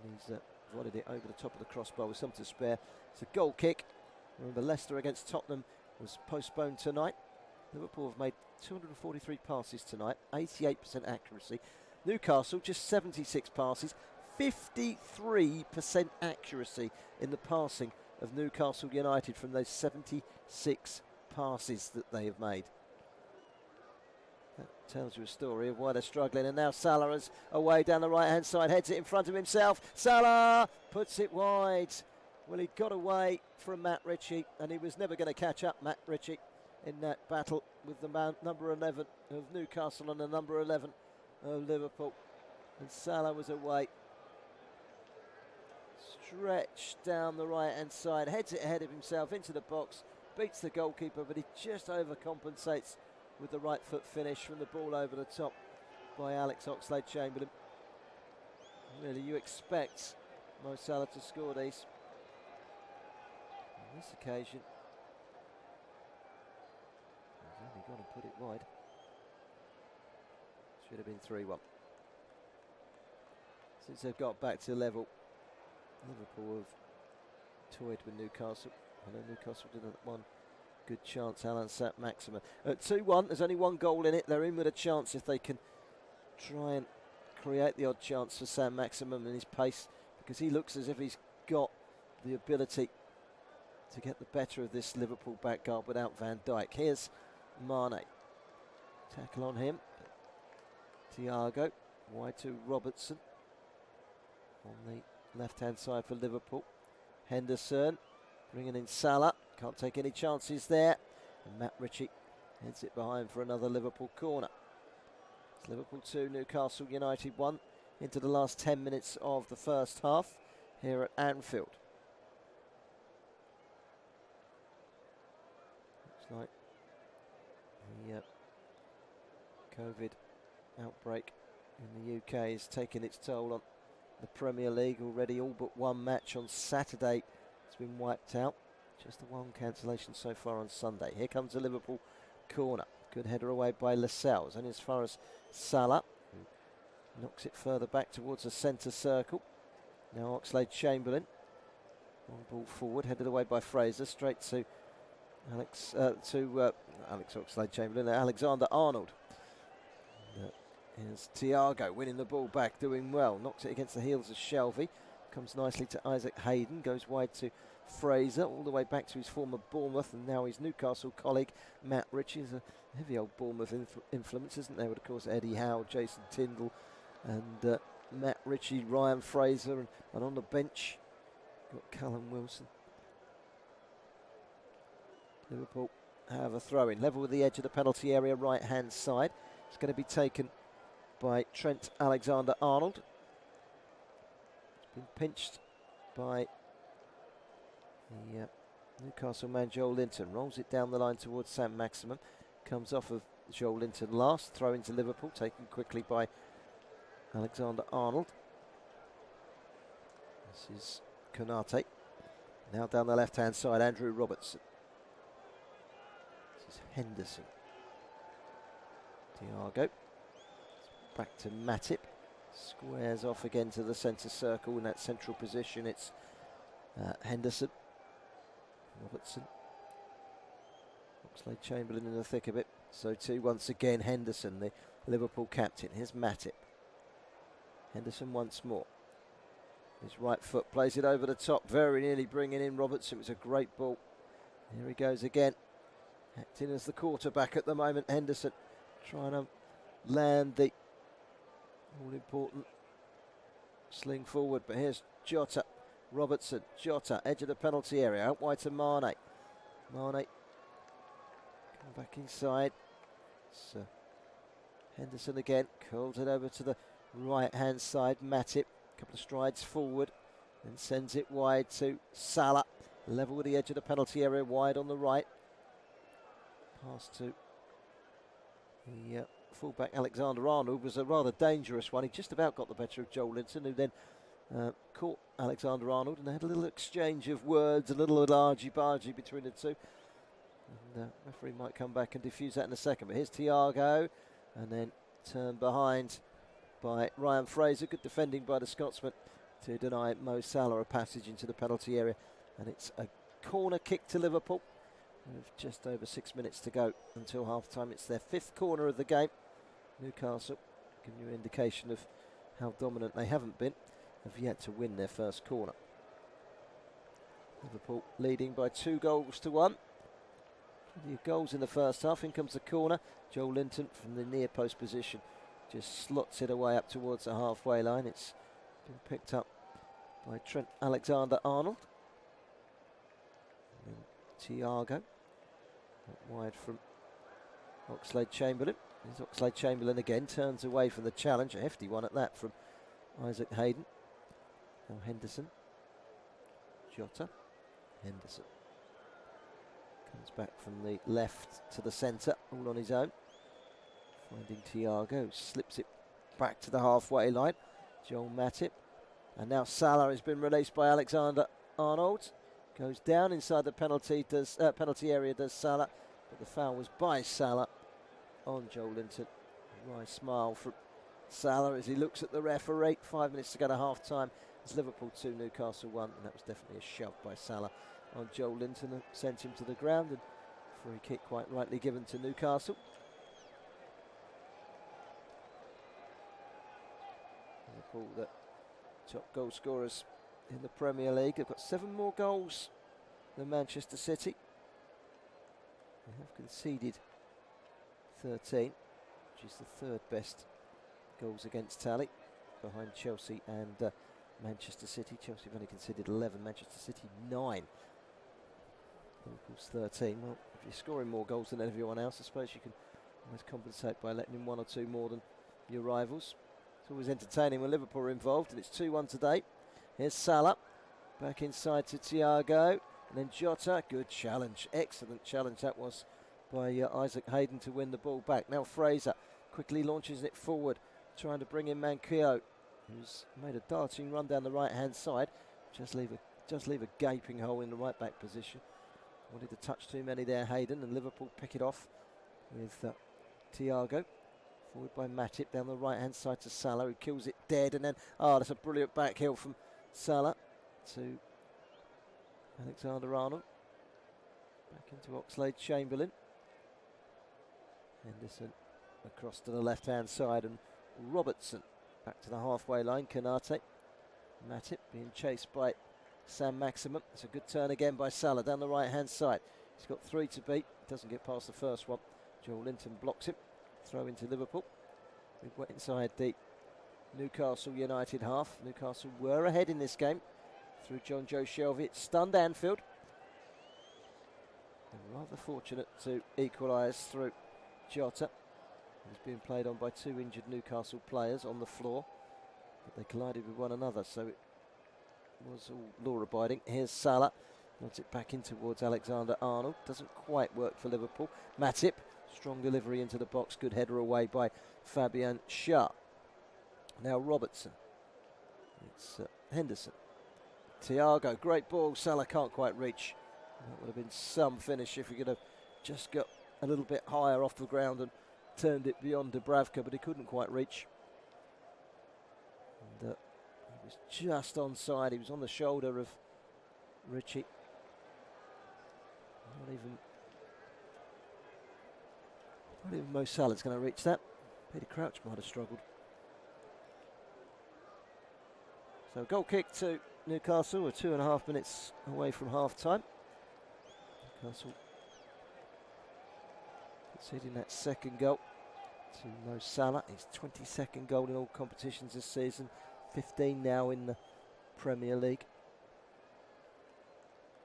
And he's volleyed it over the top of the crossbar with some to spare. It's a goal kick. Remember, Leicester against Tottenham was postponed tonight. Liverpool have made 243 passes tonight, 88% accuracy. Newcastle just 76 passes, 53% accuracy in the passing of Newcastle United from those 76 passes that they have made. That tells you a story of why they're struggling. And now Salah is away down the right hand side, heads it in front of himself. Salah puts it wide. Well, he got away from Matt Ritchie, and he was never going to catch up Matt Ritchie in that battle with the number 11 of Newcastle and the number 11 of Liverpool. And Salah was away. Stretched down the right hand side, heads it ahead of himself into the box, beats the goalkeeper, but he just overcompensates with the right foot finish from the ball over the top by Alex Oxlade-Chamberlain. Really, you expect Mo Salah to score these. On this occasion, he's only got to put it wide. Should have been 3-1. Since they've got back to level, Liverpool have toyed with Newcastle. I know Newcastle did that one good chance, Alan Saint-Maximin. At 2-1, there's only one goal in it. They're in with a chance if they can try and create the odd chance for Saint-Maximin and his pace, because he looks as if he's got the ability to get the better of this Liverpool back guard without Van Dijk. Here's Mane. Tackle on him. Thiago. Wide to Robertson. On the left-hand side for Liverpool. Henderson. Bringing in Salah. Can't take any chances there. And Matt Ritchie heads it behind for another Liverpool corner. It's Liverpool 2, Newcastle United 1. Into the last 10 minutes of the first half here at Anfield. Looks like the COVID outbreak in the UK is taking its toll on the Premier League already. All but one match on Saturday has been wiped out. Just the one cancellation so far on Sunday. Here comes the Liverpool corner. Good header away by Lascelles, and as far as Salah, who knocks it further back towards the centre circle. Now Oxlade-Chamberlain. Long ball forward, headed away by Fraser, straight to Alex Oxlade-Chamberlain, Alexander-Arnold. Here's Thiago winning the ball back, doing well. Knocks it against the heels of Shelvey. Comes nicely to Isaac Hayden, goes wide to Fraser, all the way back to his former Bournemouth and now his Newcastle colleague, Matt Ritchie. Is a heavy old Bournemouth influence, isn't there? With, of course, Eddie Howe, Jason Tindall, and Matt Ritchie, Ryan Fraser, and on the bench, got Callum Wilson. Liverpool have a throw-in, level with the edge of the penalty area, right-hand side. It's going to be taken by Trent Alexander-Arnold. It's been pinched by the Newcastle man Joel Linton. Rolls it down the line towards Saint-Maximin. Comes off of Joel Linton last. Throw into Liverpool, taken quickly by Alexander-Arnold. This is Konate. Now down the left-hand side, Andrew Robertson. This is Henderson. Thiago. Back to Matip. Squares off again to the centre circle in that central position. It's Henderson. Robertson. Oxlade-Chamberlain in the thick of it. So too once again Henderson, the Liverpool captain. Here's Matip. Henderson once more. His right foot plays it over the top, very nearly bringing in Robertson. It was a great ball. Here he goes again. Acting as the quarterback at the moment, Henderson trying to land the all-important sling forward. But here's Jota. Robertson, Jota, edge of the penalty area, out wide to Mane. Mane, come back inside. So Henderson again, curls it over to the right-hand side. Matip, a couple of strides forward, then sends it wide to Salah. Level with the edge of the penalty area, wide on the right. Pass to the fullback Alexander-Arnold. Was a rather dangerous one. He just about got the better of Joel Linton, who then caught Alexander-Arnold, and they had a little exchange of words, a little argy-bargy between the two. And the referee might come back and defuse that in a second. But here's Thiago, and then turned behind by Ryan Fraser. Good defending by the Scotsman to deny Mo Salah a passage into the penalty area. And it's a corner kick to Liverpool with just over 6 minutes to go until half-time. It's their fifth corner of the game. Newcastle, giving you an indication of how dominant they haven't been, have yet to win their first corner. Liverpool leading by 2-1. Plenty of goals in the first half. In comes the corner. Joel Linton from the near post position just slots it away up towards the halfway line. It's been picked up by Trent Alexander-Arnold. Thiago wide from Oxlade-Chamberlain. There's Oxlade-Chamberlain again, turns away from the challenge, a hefty one at that from Isaac Hayden. Now Henderson, Jota, Henderson comes back from the left to the centre, all on his own. Finding Thiago, slips it back to the halfway line. Joel Matip, and now Salah has been released by Alexander-Arnold. Goes down inside the penalty area, does Salah, but the foul was by Salah on Joel Linton. A wry smile from Salah as he looks at the referee. 5 minutes to go to half time. It's Liverpool 2, Newcastle 1, and that was definitely a shove by Salah on Joel Linton and sent him to the ground. And Free kick quite rightly given to Newcastle. Liverpool, the top goal scorers in the Premier League. They've got 7 more goals than Manchester City. They have conceded 13, which is the 3rd best goals against tally, behind Chelsea and Manchester City. Chelsea have only conceded 11, Manchester City 9. Liverpool's 13. Well, if you're scoring more goals than everyone else, I suppose you can always compensate by letting in 1 or 2 more than your rivals. It's always entertaining when Liverpool are involved, and it's 2-1 today. Here's Salah, back inside to Thiago, and then Jota. Good challenge, excellent challenge that was by Isaac Hayden to win the ball back. Now Fraser quickly launches it forward, trying to bring in Manquillo, who's made a darting run down the right-hand side. Just leave a gaping hole in the right-back position. Wanted to touch too many there, Hayden, and Liverpool pick it off with Thiago. Forward by Matip down the right-hand side to Salah, who kills it dead, and then, that's a brilliant back heel from Salah to Alexander-Arnold. Back into Oxlade-Chamberlain. Henderson across to the left-hand side, and Robertson back to the halfway line. Konate. Matip being chased by Sam Maximum. It's a good turn again by Salah down the right-hand side. He's got 3 to beat. Doesn't get past the first one. Joel Linton blocks him. Throw into Liverpool. We're inside the Newcastle United half. Newcastle were ahead in this game through John Joe Shelvey. It stunned Anfield. And rather fortunate to equalise through Jota. He's being played on by 2 injured Newcastle players on the floor, but they collided with one another, so it was all law-abiding. Here's Salah, nods it back in towards Alexander-Arnold. Doesn't quite work for Liverpool. Matip, strong delivery into the box. Good header away by Fabian Schär. Now Robertson. It's Henderson. Thiago, great ball. Salah can't quite reach. That would have been some finish if he could have just got a little bit higher off the ground and turned it beyond Dubravka, but he couldn't quite reach. And he was just onside. He was on the shoulder of Ritchie. Not even Mo Salah's going to reach that. Peter Crouch might have struggled. So goal kick to Newcastle. We're 2.5 minutes away from half time. Newcastle conceding that second goal to Mo Salah. His 22nd goal in all competitions this season. 15 now in the Premier League.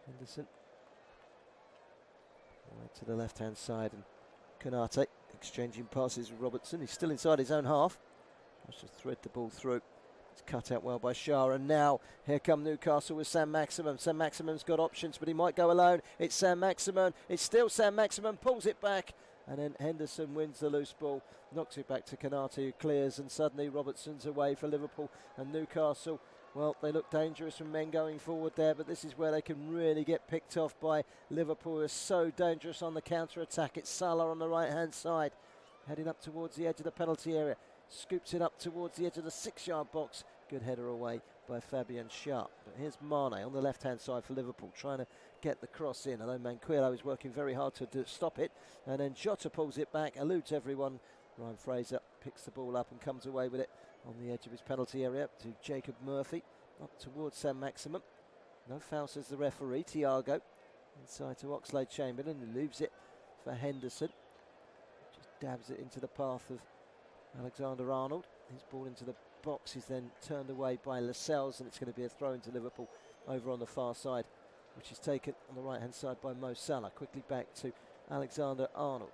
Henderson. Right to the left-hand side, and Konate exchanging passes with Robertson. He's still inside his own half. Let's just thread the ball through. It's cut out well by Schär, and now here come Newcastle with Sam Maximum. Sam Maximum's got options, but he might go alone. It's Sam Maximum. It's still Sam Maximum. Pulls it back, and then Henderson wins the loose ball. Knocks it back to Konate, who clears, and suddenly Robertson's away for Liverpool. And Newcastle, well, they look dangerous from men going forward there, but this is where they can really get picked off by Liverpool, who are so dangerous on the counter-attack. It's Salah on the right-hand side, heading up towards the edge of the penalty area. Scoops it up towards the edge of the 6-yard box. Good header away by Fabian Schär. But here's Mane on the left-hand side for Liverpool, trying to get the cross in, although Manquillo is working very hard to stop it. And then Jota pulls it back, eludes everyone. Ryan Fraser picks the ball up and comes away with it on the edge of his penalty area to Jacob Murphy, up towards Sam Maximum. No foul, says the referee. Thiago inside to Oxlade-Chamberlain, who leaves it for Henderson. Just dabs it into the path of Alexander-Arnold. His ball into the box is then turned away by Lascelles, and it's going to be a throw into Liverpool over on the far side, which is taken on the right-hand side by Mo Salah. Quickly back to Alexander-Arnold.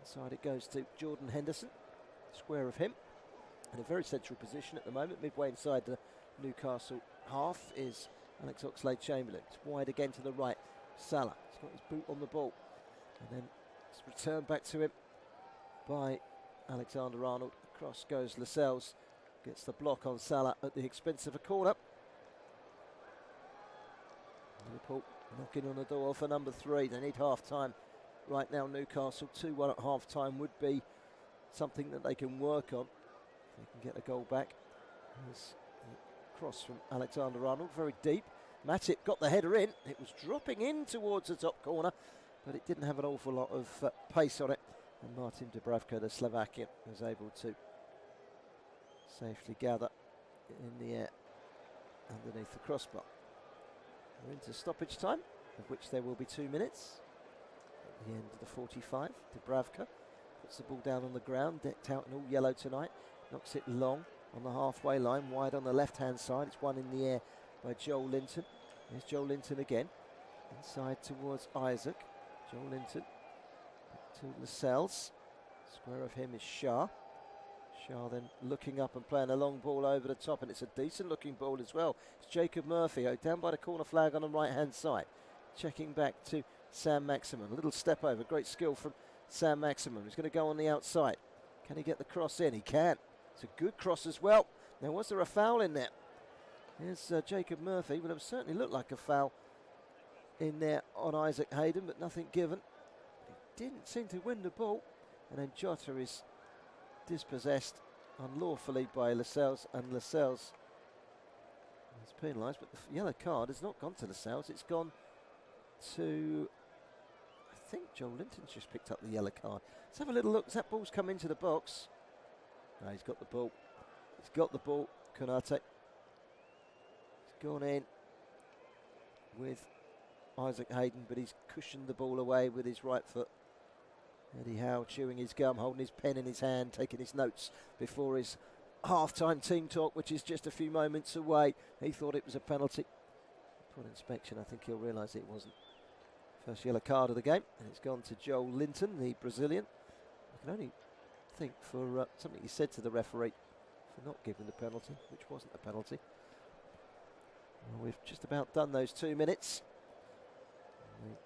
Inside it goes to Jordan Henderson. Square of him. In a very central position at the moment. Midway inside the Newcastle half is Alex Oxlade-Chamberlain. It's wide again to the right. Salah. He's got his boot on the ball. And then it's returned back to him by Alexander-Arnold. Across goes Lascelles. Gets the block on Salah at the expense of a corner. Liverpool knocking on the door for number 3. They need half-time. Right now Newcastle 2-1 at half-time would be something that they can work on. If they can get a goal back. There's a cross from Alexander-Arnold, very deep. Matip got the header in. It was dropping in towards the top corner, but it didn't have an awful lot of pace on it. And Martin Dubravka, the Slovakian, was able to safely gather in the air underneath the crossbar. We're into stoppage time, of which there will be 2 minutes. At the end of the 45, Dubravka puts the ball down on the ground, decked out in all yellow tonight, knocks it long on the halfway line, wide on the left-hand side. It's one in the air by Joel Linton. Here's Joel Linton again, inside towards Isaac. Joel Linton to Lascelles. Square of him is Shah. Shah then looking up and playing a long ball over the top, and it's a decent looking ball as well. It's Jacob Murphy down by the corner flag on the right hand side, checking back to Sam Maximum. A little step over, great skill from Sam Maximum. He's going to go on the outside. Can he get the cross in? He can. It's a good cross as well. Now, was there a foul in there? Here's Jacob Murphy. Would have certainly looked like a foul in there on Isaac Hayden, but nothing given. He didn't seem to win the ball, and then Jota is dispossessed unlawfully by Lascelles, and Lascelles is penalised, but the yellow card has not gone to Lascelles, it's gone to, I think Joel Linton's just picked up the yellow card. Let's have a little look. That ball's come into the box. No, he's got the ball. He's got the ball, Konate. He's gone in with Isaac Hayden, but he's cushioned the ball away with his right foot. Eddie Howe chewing his gum, holding his pen in his hand, taking his notes before his half-time team talk, which is just a few moments away. He thought it was a penalty. Upon inspection, I think he'll realise it wasn't. First yellow card of the game, and it's gone to Joel Linton, the Brazilian. I can only think for something he said to the referee for not giving the penalty, which wasn't a penalty. Well, we've just about done those 2 minutes.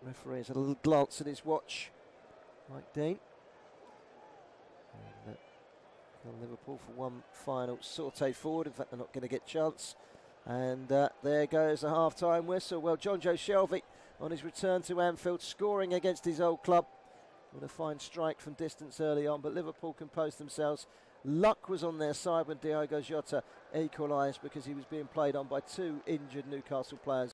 The referee has a little glance at his watch. Mike Dean. And, Liverpool for one final sauté forward. In fact, they're not going to get a chance. And there goes the half-time whistle. Well, John Joe Shelvey on his return to Anfield, scoring against his old club with a fine strike from distance early on. But Liverpool composed themselves. Luck was on their side when Diogo Jota equalised because he was being played on by 2 injured Newcastle players.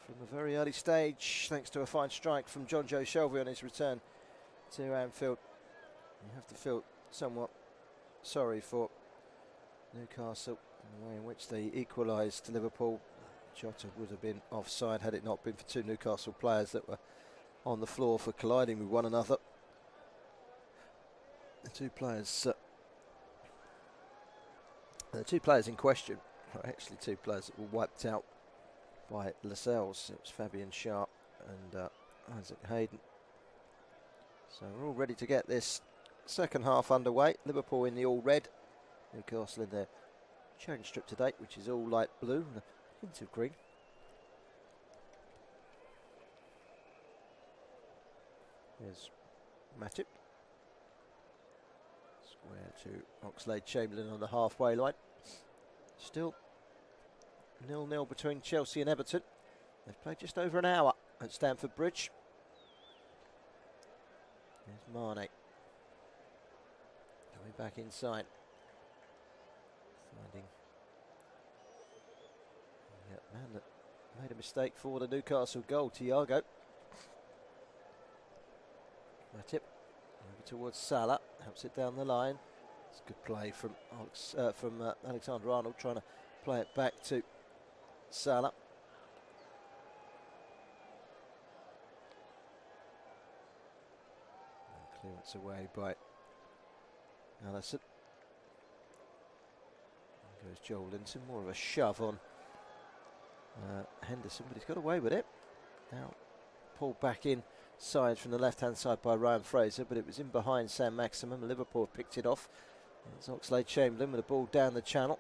from a very early stage, thanks to a fine strike from John Joe Shelby on his return to Anfield. You have to feel somewhat sorry for Newcastle in the way in which they equalised to Liverpool. Jota would have been offside had it not been for two Newcastle players that were on the floor for colliding with one another. The two players in question are actually two players that were wiped out by Lascelles. It was Fabian Sharp and Isaac Hayden. So we're all ready to get this second half underway. Liverpool in the all red, Newcastle in their change strip to date, which is all light blue and a hint of green. Here's Matip. Square to Oxlade-Chamberlain on the halfway line. Still 0-0 between Chelsea and Everton. They've played just over an hour at Stamford Bridge. There's Mane. Coming back inside. Finding the man that made a mistake for the Newcastle goal, Thiago. Matip over towards Salah, helps it down the line. It's good play from Alexander-Arnold, trying to play it back to Salah. And clearance away by Alisson. Goes Joel Linton, more of a shove on Henderson, but he's got away with it. Now pulled back inside from the left-hand side by Ryan Fraser, but it was in behind Sam Maximum. Liverpool picked it off. It's Oxlade-Chamberlain with the ball down the channel.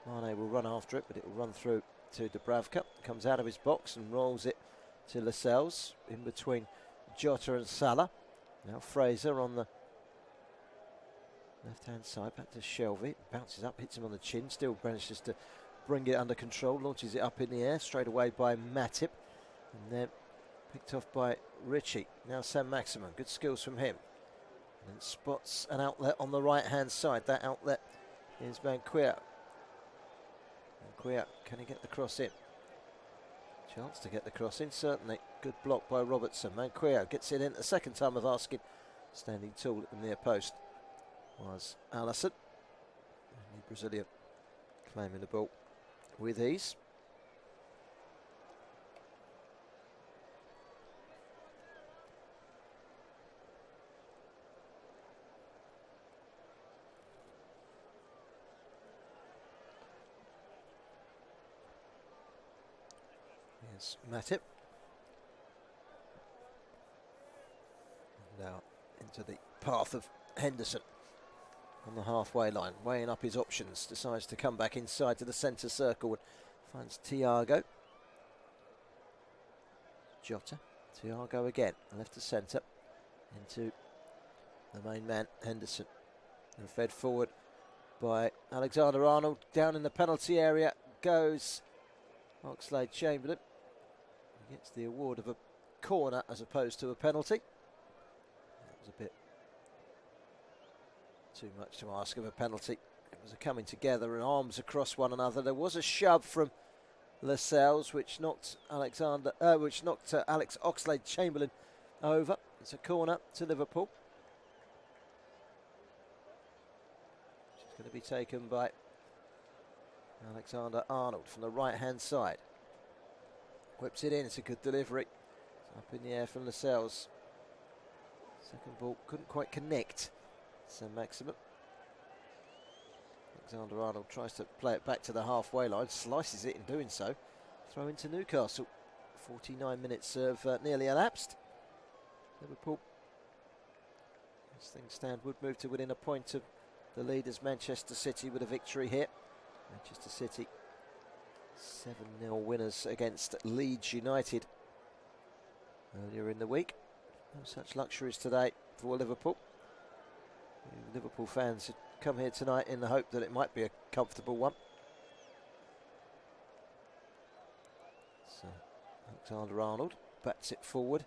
Mane will run after it, but it will run through to Dubravka. Comes out of his box and rolls it to Lascelles in between Jota and Salah. Now Fraser on the left-hand side, back to Shelby. Bounces up, hits him on the chin, still manages to bring it under control, launches it up in the air, straight away by Matip. And then picked off by Ritchie. Now Sam Maximum, good skills from him. And spots an outlet on the right-hand side. That outlet is Manquillo. Manquillo, can he get the cross in? Chance to get the cross in, certainly. Good block by Robertson. Manquillo gets it in the second time of asking. Standing tall at the near post was Alisson. The Brazilian claiming the ball with ease. Here's Matip. Now into the path of Henderson on the halfway line, weighing up his options, decides to come back inside to the centre circle and finds Thiago. Jota, Thiago again, left to centre, into the main man, Henderson, and fed forward by Alexander-Arnold. Down in the penalty area goes Oxlade-Chamberlain. He gets the award of a corner as opposed to a penalty. That was a bit too much to ask of a penalty. It was a coming together and arms across one another. There was a shove from Lascelles, which knocked Alex Oxlade-Chamberlain over. It's a corner to Liverpool. It's going to be taken by Alexander-Arnold from the right-hand side. Whips it in. It's a good delivery. It's up in the air from Lascelles. Second ball couldn't quite connect. Sam Maximum. Alexander-Arnold tries to play it back to the halfway line, slices it in doing so. Throw into Newcastle. 49 minutes of nearly elapsed. Liverpool, as things stand, would move to within a point of the leaders Manchester City with a victory here. Manchester City 7-0 winners against Leeds United earlier in the week. No such luxuries today for Liverpool. Liverpool fans had come here tonight in the hope that it might be a comfortable one. So Alexander-Arnold bats it forward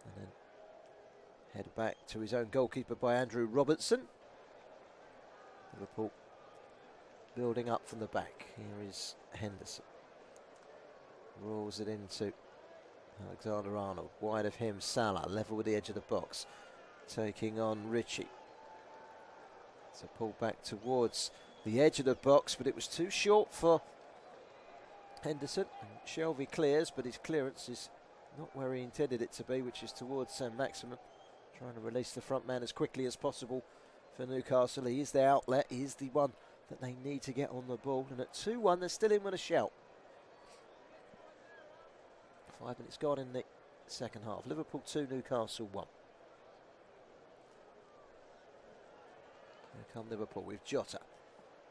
and then head back to his own goalkeeper by Andrew Robertson. Liverpool building up from the back. Here is Henderson. Rolls it into Alexander-Arnold. Wide of him, Salah, level with the edge of the box. Taking on Ritchie. So pull back towards the edge of the box, but it was too short for Henderson. And Shelvey clears, but his clearance is not where he intended it to be, which is towards Saint-Maximin. Trying to release the front man as quickly as possible for Newcastle. He is the outlet. He is the one that they need to get on the ball. And at 2-1, they're still in with a shout. 5 minutes gone in the second half. Liverpool 2, Newcastle 1. Here come Liverpool with Jota.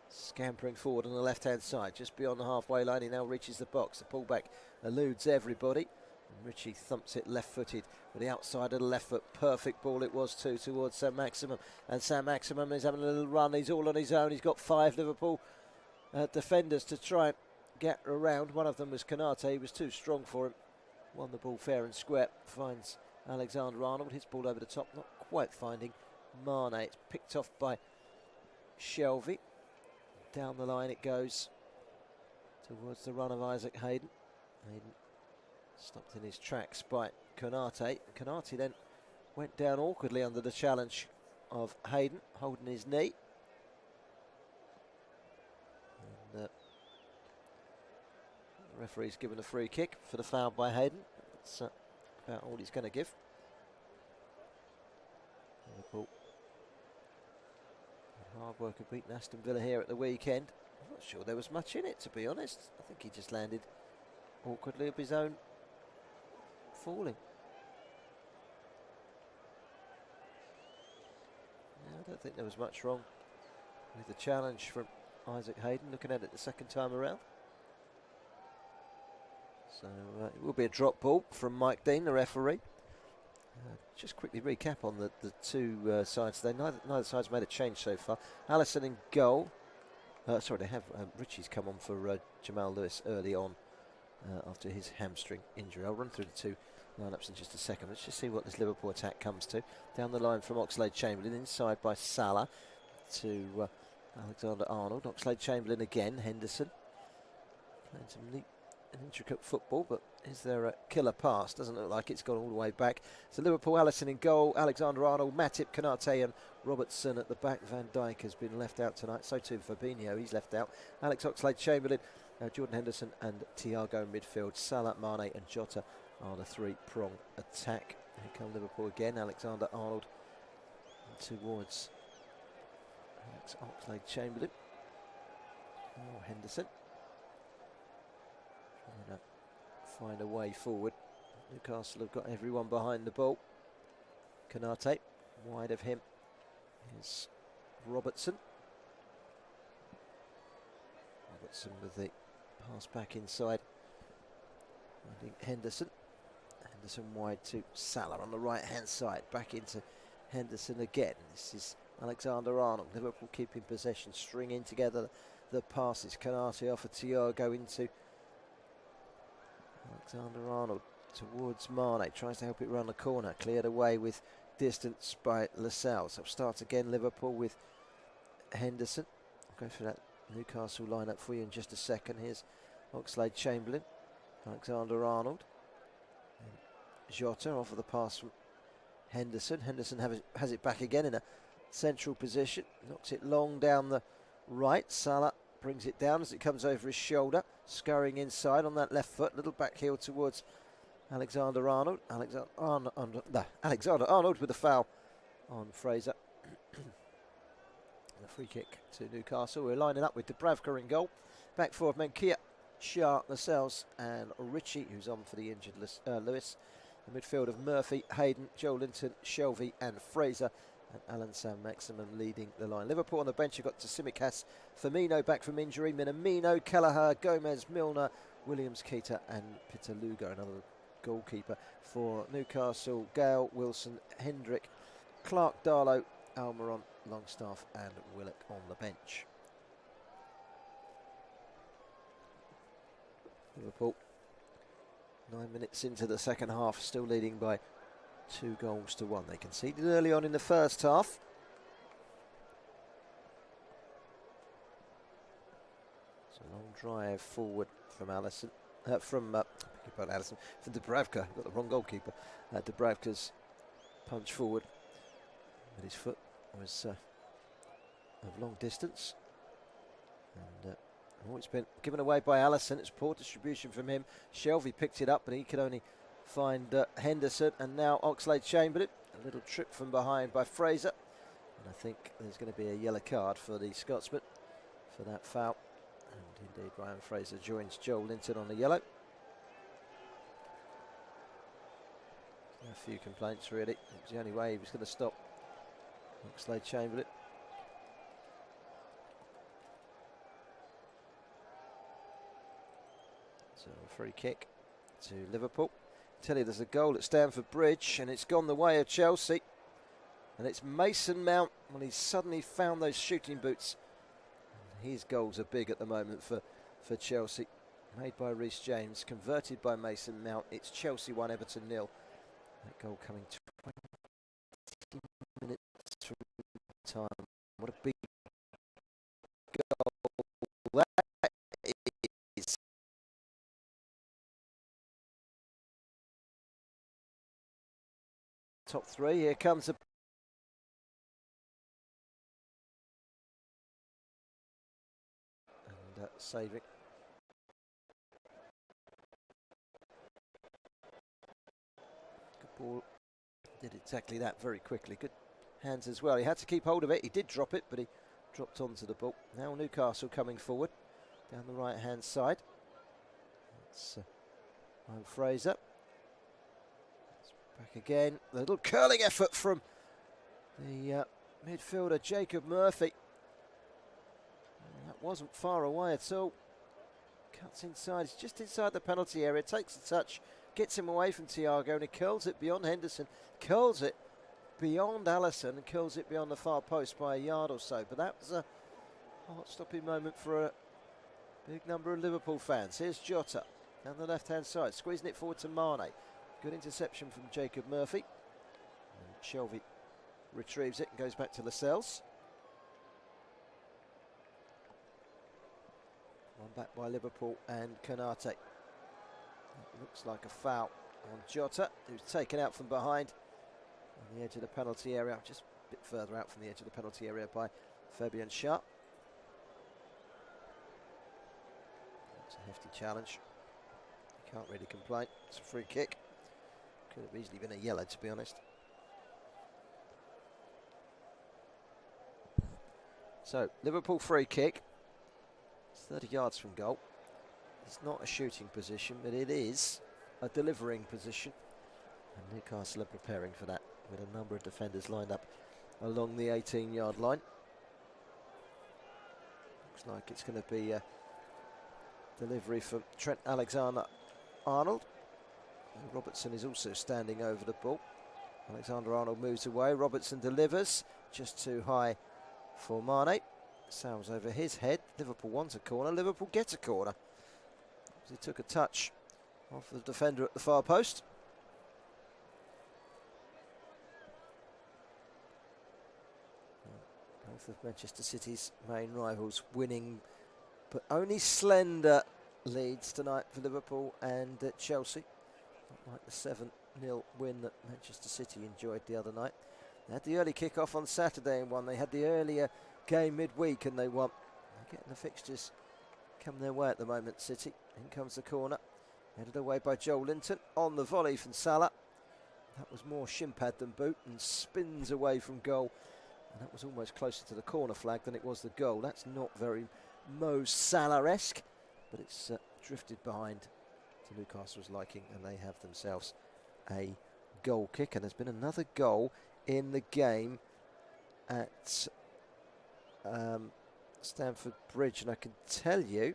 Scampering forward on the left-hand side, just beyond the halfway line. He now reaches the box. The pullback eludes everybody. And Ritchie thumps it left-footed with the outside of the left foot. Perfect ball it was too towards Saint-Maximin. And Saint-Maximin is having a little run. He's all on his own. He's got 5 Liverpool defenders to try and get around. One of them was Konate. He was too strong for him. Won the ball fair and square. Finds Alexander-Arnold. His ball over the top. Not quite finding Mane. It's picked off by Shelvey. Down the line it goes towards the run of Isaac Hayden. Hayden stopped in his tracks by Konate. Konate then went down awkwardly under the challenge of Hayden, holding his knee. And the referee's given a free kick for the foul by Hayden. That's about all he's going to give. Liverpool, hard work of beating Aston Villa here at the weekend. I'm not sure there was much in it, to be honest. I think he just landed awkwardly of his own falling. Yeah, I don't think there was much wrong with the challenge from Isaac Hayden, looking at it the second time around. So it will be a drop ball from Mike Dean, the referee. Just quickly recap on the two sides today. Neither side's made a change so far. Alisson in goal. Sorry, they have Ritchie's come on for Jamal Lewis early on after his hamstring injury. I'll run through the two lineups in just a second. Let's just see what this Liverpool attack comes to. Down the line from Oxlade-Chamberlain, inside by Salah to Alexander-Arnold. Oxlade-Chamberlain again, Henderson. Playing some neat and intricate football, but is there a killer pass? Doesn't look like it's gone all the way back. So Liverpool, Alisson in goal, Alexander-Arnold, Matip, Konate and Robertson at the back. Van Dijk has been left out tonight, so too Fabinho, he's left out. Alex Oxlade-Chamberlain, Jordan Henderson and Thiago in midfield. Salah, Mane and Jota are the three-prong attack. Here come Liverpool again, Alexander-Arnold towards Alex Oxlade-Chamberlain. Oh, Henderson. Trying to find a way forward. Newcastle have got everyone behind the ball. Konate, wide of him is Robertson. Robertson with the pass back inside. Finding Henderson. Henderson wide to Salah on the right hand side. Back into Henderson again. This is Alexander-Arnold. Liverpool keeping possession, stringing together the passes. Konate off of Thiago into Alexander-Arnold towards Mane. Tries to help it run the corner. Cleared away with distance by Lascelles. So start again Liverpool with Henderson. I'll go for that Newcastle lineup for you in just a second. Here's Oxlade-Chamberlain, Alexander-Arnold, Jota off of the pass from Henderson. Henderson has it back again in a central position. Knocks it long down the right. Salah brings it down as it comes over his shoulder. Scurrying inside on that left foot. Little back heel towards Alexander-Arnold. Alexander-Arnold with a foul on Fraser. And a free kick to Newcastle. We're lining up with Dubravka in goal. Back four of Menkia, Shah, Lascelles and Ritchie, who's on for the injured Lewis. The midfield of Murphy, Hayden, Joelinton, Shelvey and Fraser. And Alan Saint-Maximin leading the line. Liverpool on the bench, you've got Tsimikas, Firmino back from injury, Minamino, Kelleher, Gomez, Milner, Williams, Keita and Peter Lugo, another goalkeeper for Newcastle. Gale, Wilson, Hendrick, Clark, Darlow, Almiron, Longstaff and Willock on the bench. Liverpool 9 minutes into the second half, still leading by 2-1. They conceded early on in the first half. It's a long drive forward from Alisson. Alisson, from Dubravka. Got the wrong goalkeeper. Dubravka's punch forward, but his foot was of long distance, and it's been given away by Alisson. It's poor distribution from him. Shelvey picked it up, but he could only find Henderson, and now Oxlade-Chamberlain. A little trip from behind by Fraser, and I think there's going to be a yellow card for the Scotsman for that foul. And indeed, Ryan Fraser joins Joel Linton on the yellow. A few complaints, really. It was the only way he was going to stop Oxlade-Chamberlain. So a free kick to Liverpool. I tell you, there's a goal at Stamford Bridge, and it's gone the way of Chelsea. And it's Mason Mount when he's suddenly found those shooting boots. And his goals are big at the moment for Chelsea. Made by Reece James, converted by Mason Mount. It's Chelsea 1, Everton 0. That goal coming 20 minutes from time. What a big goal that is. Top three, here comes a and saving. Good ball. Did exactly that very quickly. Good hands as well. He had to keep hold of it. He did drop it, but he dropped onto the ball. Now Newcastle coming forward down the right hand side. It's Ryan Fraser. It's back again. A little curling effort from the midfielder Jacob Murphy. And that wasn't far away at all. Cuts inside. It's just inside the penalty area. Takes a touch. Gets him away from Thiago, and he curls it beyond Henderson, curls it beyond Alisson, and curls it beyond the far post by a yard or so. But that was a heart-stopping moment for a big number of Liverpool fans. Here's Jota down the left-hand side, squeezing it forward to Mane. Good interception from Jacob Murphy. And Shelvey retrieves it and goes back to Lascelles. One back by Liverpool and Konate. Looks like a foul on Jota, who's taken out from behind on the edge of the penalty area, just a bit further out from the edge of the penalty area by Fabian Schär. It's a hefty challenge. You can't really complain. It's a free kick. Could have easily been a yellow, to be honest. So, Liverpool free kick. It's 30 yards from goal. It's not a shooting position, but it is a delivering position. And Newcastle are preparing for that with a number of defenders lined up along the 18-yard line. Looks like it's going to be a delivery from Trent Alexander-Arnold. Robertson is also standing over the ball. Alexander-Arnold moves away. Robertson delivers just too high for Mane. Sails over his head. Liverpool wants a corner. Liverpool gets a corner. He took a touch off the defender at the far post. Both of Manchester City's main rivals winning, but only slender leads tonight for Liverpool and Chelsea. Not like the 7-0 win that Manchester City enjoyed the other night. They had the early kick-off on Saturday and won. They had the earlier game midweek and they won. They're getting the fixtures come their way at the moment, City. In comes the corner, headed away by Joel Linton on the volley from Salah. That was more shin pad than boot and spins away from goal. And that was almost closer to the corner flag than it was the goal. That's not very Mo Salah-esque, but it's drifted behind to Newcastle's liking, and they have themselves a goal kick. And there's been another goal in the game at Stamford Bridge, and I can tell you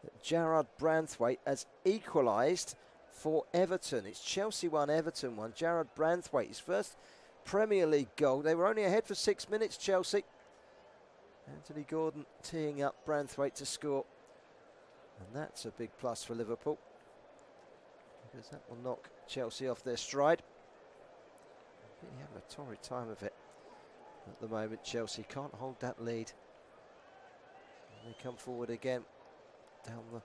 that Jarrad Branthwaite has equalised for Everton. It's Chelsea 1, Everton 1. Jarrad Branthwaite, his first Premier League goal. They were only ahead for 6 minutes, Chelsea. Anthony Gordon teeing up Branthwaite to score, and that's a big plus for Liverpool, because that will knock Chelsea off their stride. Really having a torrid time of it at the moment. Chelsea can't hold that lead. And they come forward again down the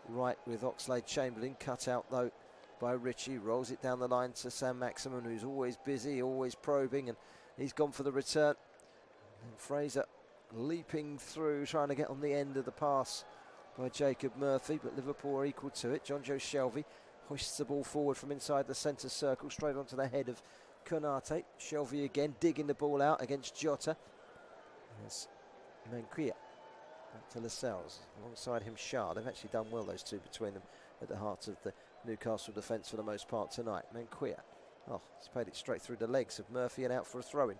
right with Oxlade-Chamberlain, cut out though by Ritchie, rolls it down the line to Sam Maximin, who's always busy, always probing, and he's gone for the return. And Fraser leaping through, trying to get on the end of the pass by Jacob Murphy, but Liverpool are equal to it. Jonjo Shelvey hoists the ball forward from inside the centre circle, straight onto the head of Konate. Shelvey again digging the ball out against Jota. There's Manquia back to Lascelles, alongside him Shah. They've actually done well, those two between them, at the heart of the Newcastle defence for the most part tonight. Manquia, he's played it straight through the legs of Murphy and out for a throw-in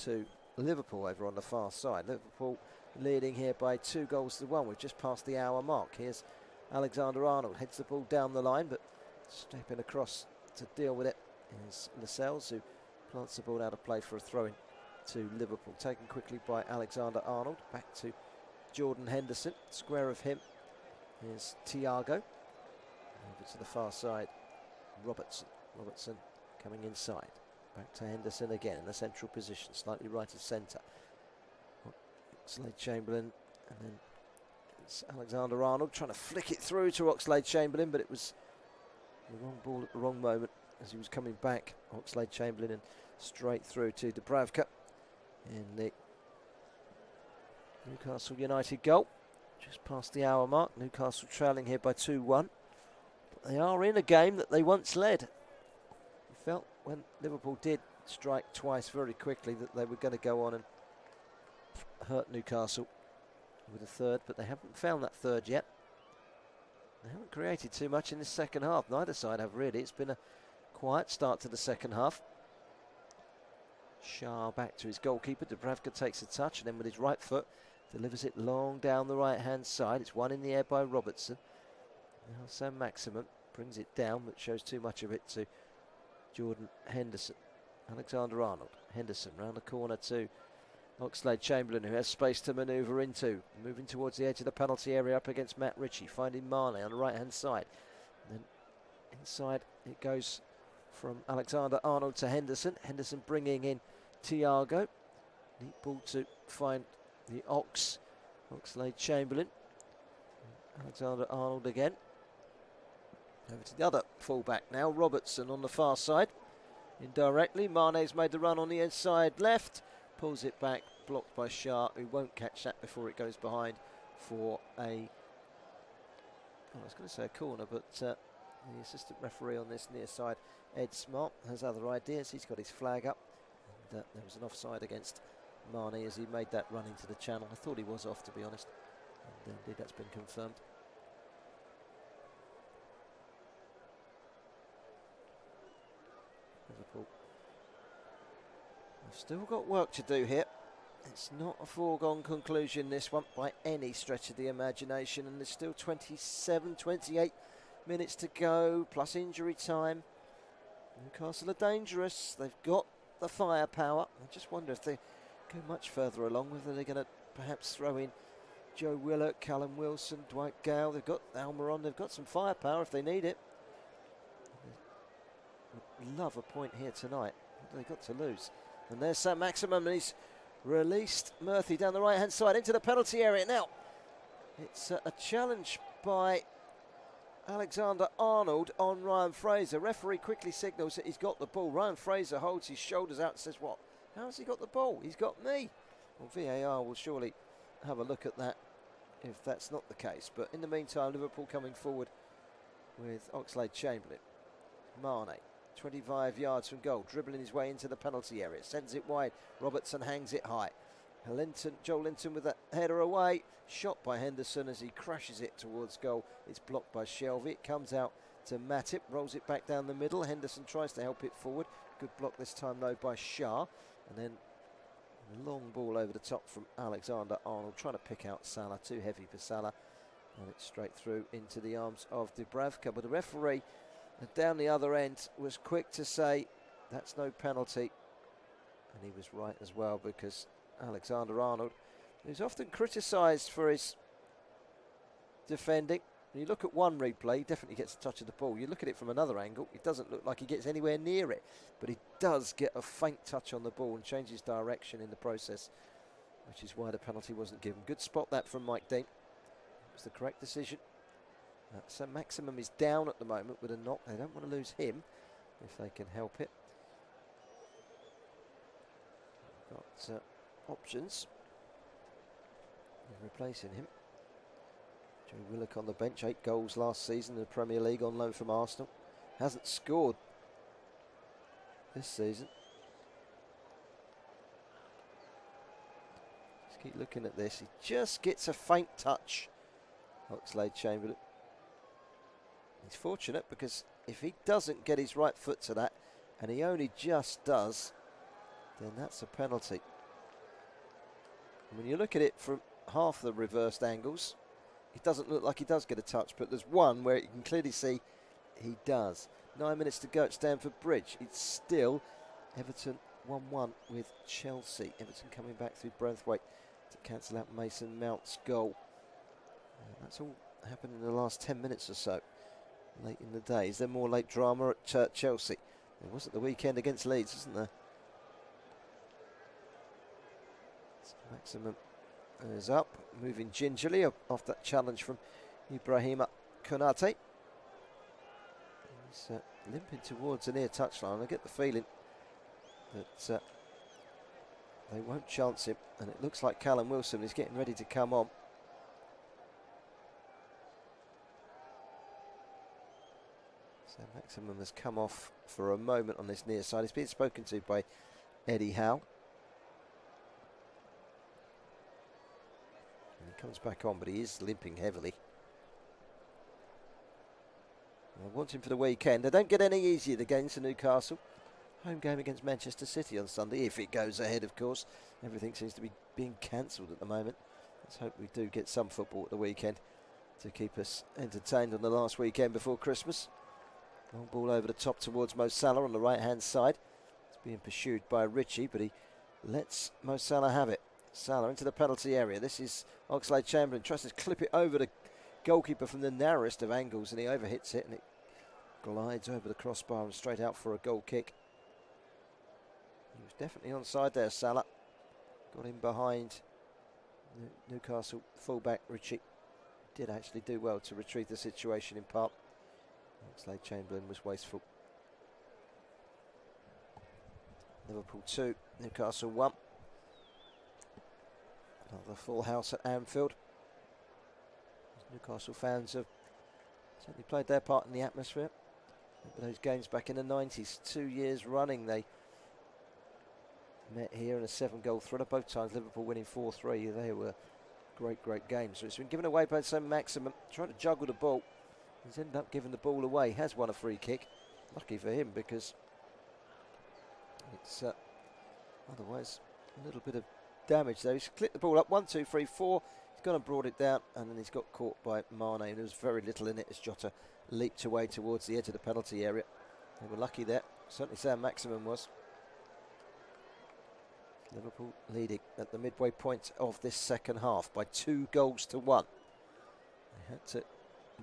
to Liverpool over on the far side. Liverpool leading here by 2-1. We've just passed the hour mark. Here's Alexander-Arnold, heads the ball down the line, but stepping across to deal with it is Lascelles, who plants the ball out of play for a throw-in to Liverpool. Taken quickly by Alexander-Arnold, back to Jordan Henderson. Square of him is Thiago. Over to the far side, Robertson coming inside. Back to Henderson again in the central position, slightly right of centre. Oxlade-Chamberlain, and then it's Alexander-Arnold trying to flick it through to Oxlade-Chamberlain, but it was the wrong ball at the wrong moment as he was coming back. Oxlade-Chamberlain and straight through to Dubravka in the Newcastle United goal. Just past the hour mark. Newcastle trailing here by 2-1. But they are in a game that they once led. You felt when Liverpool did strike twice very quickly that they were going to go on and hurt Newcastle with a third, but they haven't found that third yet. They haven't created too much in the second half. Neither side have really. It's been a quiet start to the second half. Shah back to his goalkeeper. Dubravka takes a touch and then with his right foot delivers it long down the right hand side. It's one in the air by Robertson. Now Sam Maximin brings it down, but shows too much of it to Jordan Henderson. Alexander-Arnold. Henderson round the corner to Oxlade-Chamberlain, who has space to manoeuvre into. Moving towards the edge of the penalty area up against Matt Ritchie. Finding Mane on the right hand side. And then inside it goes from Alexander-Arnold to Henderson. Henderson bringing in Thiago. Neat ball to find the Oxlade-Chamberlain. Alexander-Arnold again. Over to the other fullback now, Robertson on the far side. Indirectly, Mane's made the run on the inside left. Pulls it back, blocked by Shah, who won't catch that before it goes behind for a... I was going to say a corner, but the assistant referee on this near side, Ed Smart, has other ideas. He's got his flag up. And, there was an offside against Mane as he made that run into the channel. I thought he was off, to be honest. And indeed, that's been confirmed. Liverpool have still got work to do here. It's not a foregone conclusion, this one, by any stretch of the imagination, and there's still 27, 28 minutes to go, plus injury time. Newcastle are dangerous. They've got the firepower. I just wonder if they go much further along, whether they're going to perhaps throw in Joe Willock, Callum Wilson, Dwight Gale. They've got Almiron. They've got some firepower if they need it. Would love a point here tonight. What have they got to lose? And there's Sam Maximin, and he's released Murphy down the right-hand side into the penalty area. Now, it's a challenge by Alexander-Arnold on Ryan Fraser. Referee quickly signals that he's got the ball. Ryan Fraser holds his shoulders out and says, what? How has he got the ball? He's got me. Well, VAR will surely have a look at that if that's not the case. But in the meantime, Liverpool coming forward with Oxlade-Chamberlain. Mane, 25 yards from goal, dribbling his way into the penalty area, sends it wide. Robertson hangs it high. Joel Linton with a header away, shot by Henderson as he crashes it towards goal. It's blocked by Shelvey. It comes out to Matip, rolls it back down the middle. Henderson tries to help it forward. Good block this time though by Shah, and then a long ball over the top from Alexander-Arnold, trying to pick out Salah. Too heavy for Salah, and it's straight through into the arms of Dubravka. But the referee down the other end was quick to say that's no penalty, and he was right as well, because Alexander-Arnold, who's often criticised for his defending, when you look at one replay, he definitely gets a touch of the ball. You look at it from another angle, it doesn't look like he gets anywhere near it, but he does get a faint touch on the ball and changes direction in the process, which is why the penalty wasn't given. Good spot that from Mike Dean. It was the correct decision. So Maximum is down at the moment with a knock. They don't want to lose him if they can help it. Got options of replacing him. Joe Willock on the bench, 8 goals last season in the Premier League on loan from Arsenal. Hasn't scored this season. Just keep looking at this. He just gets a faint touch, Oxlade-Chamberlain. He's fortunate because if he doesn't get his right foot to that, and he only just does, then that's a penalty. And when you look at it from half the reversed angles, it doesn't look like he does get a touch, but there's one where you can clearly see he does. 9 minutes to go at Stamford Bridge. It's still Everton 1-1 with Chelsea. Everton coming back through Braithwaite to cancel out Mason Mount's goal. That's all happened in the last 10 minutes or so, late in the day. Is there more late drama at Chelsea? There was at the weekend against Leeds, isn't there? So Maximum is up, moving gingerly off that challenge from Ibrahima Konate. He's limping towards the near touchline. I get the feeling that they won't chance him, and it looks like Callum Wilson is getting ready to come on. So Maximum has come off for a moment on this near side. He's being spoken to by Eddie Howe. And he comes back on, but he is limping heavily. I want him for the weekend. They don't get any easier, the games for Newcastle. Home game against Manchester City on Sunday, if it goes ahead, of course. Everything seems to be being cancelled at the moment. Let's hope we do get some football at the weekend to keep us entertained on the last weekend before Christmas. Long ball over the top towards Mo Salah on the right-hand side. It's being pursued by Ritchie, but he lets Mo Salah have it. Salah into the penalty area. This is Oxlade-Chamberlain. Tries to clip it over the goalkeeper from the narrowest of angles, and he overhits it, and it glides over the crossbar and straight out for a goal kick. He was definitely onside there, Salah. Got him behind Newcastle fullback Ritchie. Did actually do well to retrieve the situation in part. Oxlade-Chamberlain was wasteful. Liverpool 2, Newcastle 1. Another full house at Anfield. Newcastle fans have certainly played their part in the atmosphere. Remember those games back in the 90s, 2 years running they met here in a 7-goal thriller, both times Liverpool winning 4-3. They were great games. So it's been given away by some Maximum, trying to juggle the ball. He's ended up giving the ball away, has won a free kick. Lucky for him because it's otherwise a little bit of damage there. He's clipped the ball up, 1, 2, 3, 4. He's gone and brought it down, and then he's got caught by Mane, and there was very little in it as Jota leaped away towards the edge of the penalty area. They were lucky there. Certainly Sam Maximum was. Liverpool leading at the midway point of this second half by 2-1. They had to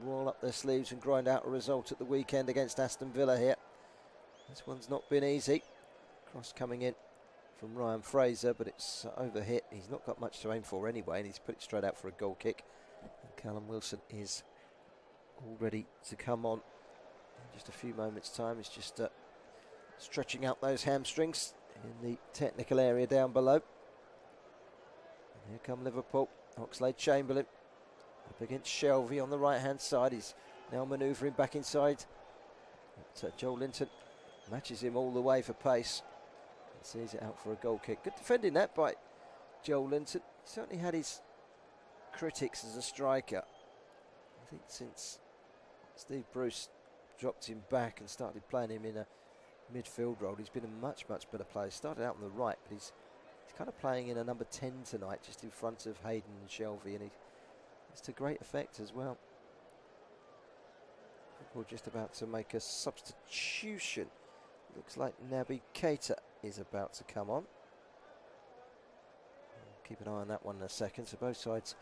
roll up their sleeves and grind out a result at the weekend against Aston Villa here. This one's not been easy. Cross coming in from Ryan Fraser, but it's overhit. He's not got much to aim for anyway, and he's put it straight out for a goal kick. And Callum Wilson is all ready to come on in just a few moments' time. He's just stretching out those hamstrings in the technical area down below. And here come Liverpool. Oxlade-Chamberlain up against Shelvey on the right-hand side. He's now manoeuvring back inside. But, Joel Linton matches him all the way for pace and sees it out for a goal kick. Good defending that by Joel Linton. He certainly had his critics as a striker. I think since Steve Bruce dropped him back and started playing him in a midfield role, he's been a much better player. Started out on the right, but he's kind of playing in a number 10 tonight, just in front of Hayden and Shelvey, and it's to great effect as well. We're just about to make a substitution. Looks like Naby Keita is about to come on. Keep an eye on that one in a second. So both sides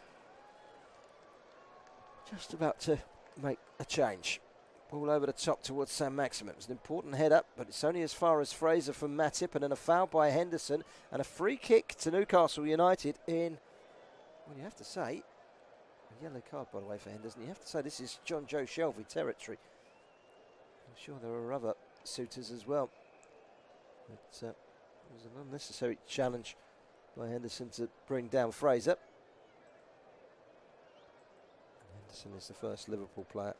just about to make a change. Ball over the top towards Sam Maximum. It's an important head up, but it's only as far as Fraser from Matip, and then a foul by Henderson, and a free kick to Newcastle United in, well, you have to say, A yellow card, by the way, for Henderson. You have to say this is John Joe Shelvey territory. I'm sure there are other suitors as well. But it was an unnecessary challenge by Henderson to bring down Fraser. Henderson is the first Liverpool player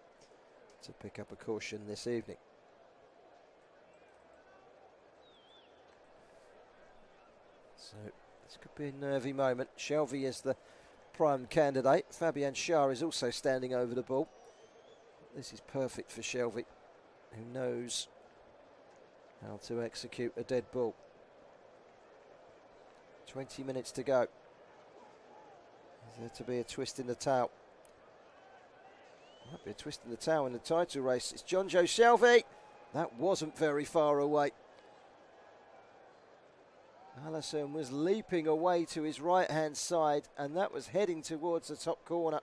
to pick up a caution this evening. So this could be a nervy moment. Shelvey is the prime candidate. Fabian Schär is also standing over the ball. This is perfect for Shelvey, who knows how to execute a dead ball. 20 minutes to go. Is there to be a twist in the towel? Might be a twist in the towel in the title race. It's John Joe Shelvey. That wasn't very far away. Alisson was leaping away to his right-hand side, and that was heading towards the top corner.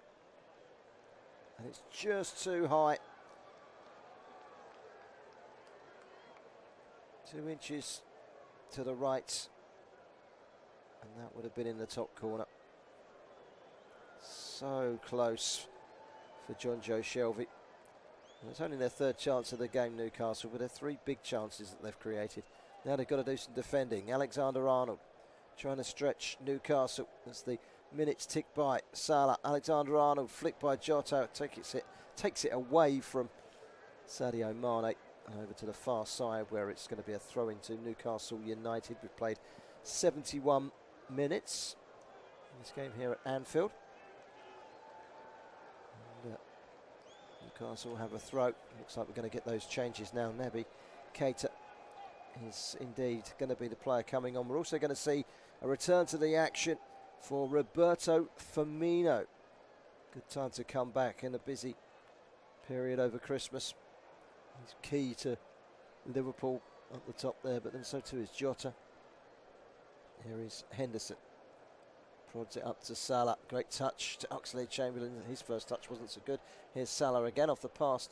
And it's just too high. 2 inches to the right, and that would have been in the top corner. So close for John Joe Shelvey. And it's only their third chance of the game, Newcastle, but they're 3 big chances that they've created. Now they've got to do some defending. Alexander-Arnold trying to stretch Newcastle as the minutes tick by. Salah, Alexander-Arnold flicked by Jota, takes it away from Sadio Mane and over to the far side where it's going to be a throw into Newcastle United. We've played 71 minutes in this game here at Anfield. And, Newcastle have a throw. Looks like we're going to get those changes now. Naby Keita is indeed going to be the player coming on. We're also going to see a return to the action for Roberto Firmino. Good time to come back in a busy period over Christmas. He's key to Liverpool at the top there, but then so too is Jota. Here is Henderson. Prods it up to Salah. Great touch to Oxlade-Chamberlain. His first touch wasn't so good. Here's Salah again off the pass.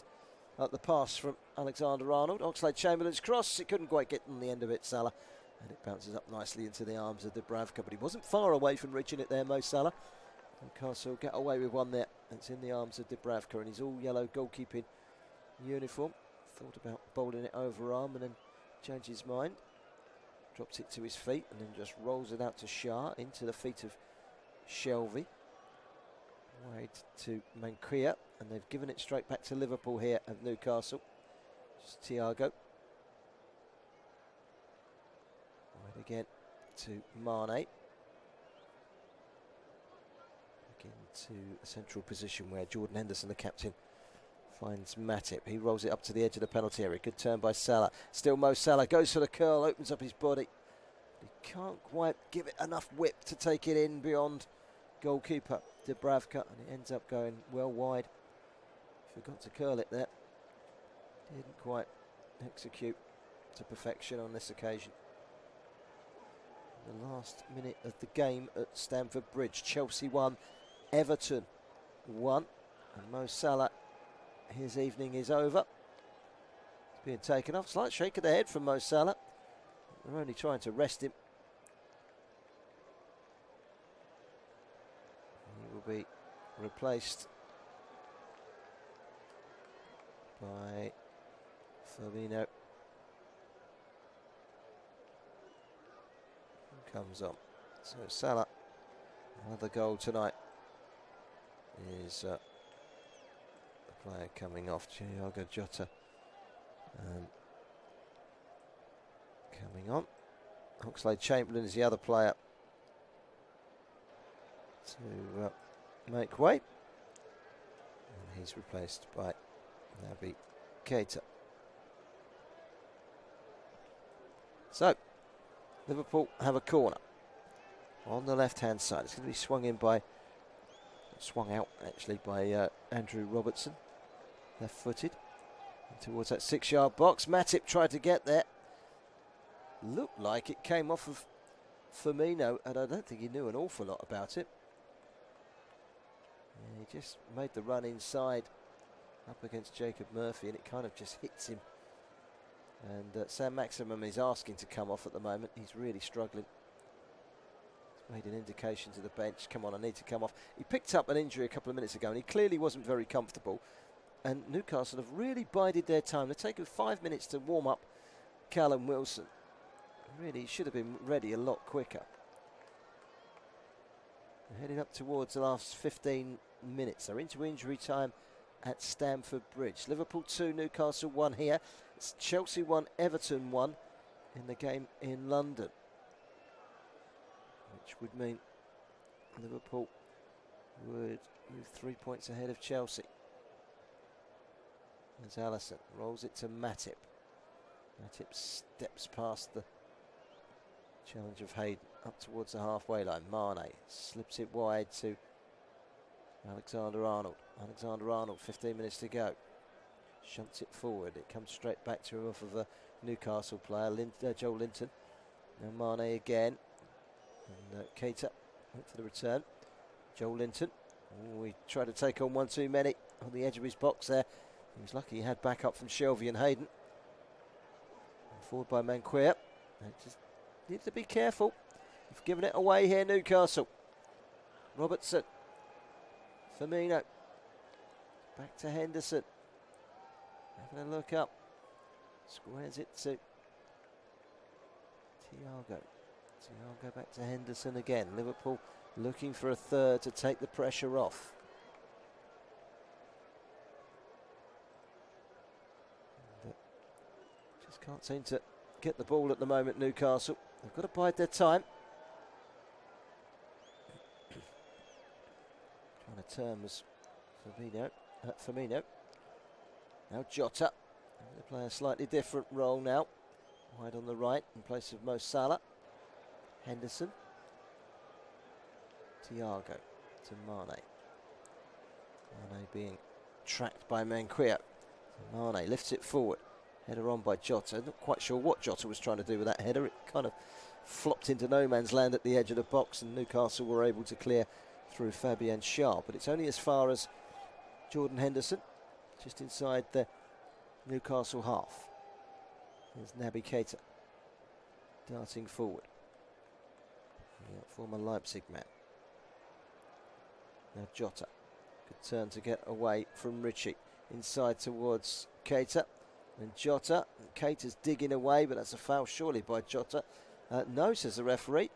The pass from Alexander-Arnold. Oxlade-Chamberlain's cross. It couldn't quite get on the end of it, Salah. And it bounces up nicely into the arms of Dubravka. But he wasn't far away from reaching it there, Mo Salah. Newcastle get away with one there. It's in the arms of Dubravka in his all-yellow goalkeeping uniform. Thought about bowling it over arm and then changed his mind. Drops it to his feet and then just rolls it out to Schär into the feet of Shelvey. Wide to Manquia, and they've given it straight back to Liverpool here at Newcastle. Just Thiago. Wide again to Mane. Back into a central position where Jordan Henderson, the captain, finds Matip. He rolls it up to the edge of the penalty area. Good turn by Salah. Still Mo Salah goes for the curl, opens up his body. He can't quite give it enough whip to take it in beyond goalkeeper Dubravka, and it ends up going well wide. Forgot to curl it there. Didn't quite execute to perfection on this occasion. The last minute of the game at Stamford Bridge. Chelsea 1, Everton 1, and Mo Salah, his evening is over. He's being taken off. Slight shake of the head from Mo Salah. They're only trying to rest him. He will be replaced by Firmino. Who comes on? So Salah, another goal tonight, is the player coming off. Thiago Jota coming on. Oxlade-Chamberlain is the other player to make way, and he's replaced by Naby Keita. So Liverpool have a corner on the left-hand side. It's going to be swung out actually by Andrew Robertson, left-footed, towards that 6-yard box. Matip tried to get there. Looked like it came off of Firmino, and I don't think he knew an awful lot about it. Yeah, he just made the run inside up against Jacob Murphy, and it kind of just hits him. And Sam Maximum is asking to come off at the moment. He's really struggling. He's made an indication to the bench, come on, I need to come off. He picked up an injury a couple of minutes ago and he clearly wasn't very comfortable. And Newcastle have really bided their time. They've taken 5 minutes to warm up Callum Wilson. Really should have been ready a lot quicker. We're heading up towards the last 15 minutes. They're into injury time at Stamford Bridge. Liverpool 2, Newcastle 1 here. It's Chelsea 1, Everton 1 in the game in London. Which would mean Liverpool would move 3 points ahead of Chelsea. As Alisson rolls it to Matip. Matip steps past the challenge of Hayden up towards the halfway line. Mane slips it wide to Alexander-Arnold. Alexander-Arnold, 15 minutes to go. Shunts it forward. It comes straight back to him off of a Newcastle player, Joel Linton. Now Mane again. And Keita went for the return. Joel Linton. Oh, he tried to take on one too many on the edge of his box there. He was lucky he had backup from Shelvey and Hayden. And forward by Manquia. They just need to be careful. You've given it away here, Newcastle. Robertson. Firmino. Back to Henderson. Having a look up. Squares it to Thiago. Thiago back to Henderson again. Liverpool looking for a third to take the pressure off. Just can't seem to get the ball at the moment, Newcastle. They've got to bide their time. Trying to turn was Firmino. Now Jota. They play a slightly different role now. Wide on the right in place of Mo Salah. Henderson. Thiago to Mane. Mane being tracked by Manquia. Mane lifts it forward. Header on by Jota. Not quite sure what Jota was trying to do with that header. It kind of flopped into no man's land at the edge of the box, and Newcastle were able to clear through Fabian Schär. But it's only as far as Jordan Henderson, just inside the Newcastle half. There's Naby Keita darting forward. Yeah, former Leipzig man. Now Jota. Good turn to get away from Ritchie. Inside towards Keita. And Jota. And Keita's digging away, but that's a foul surely by Jota. No, says the referee.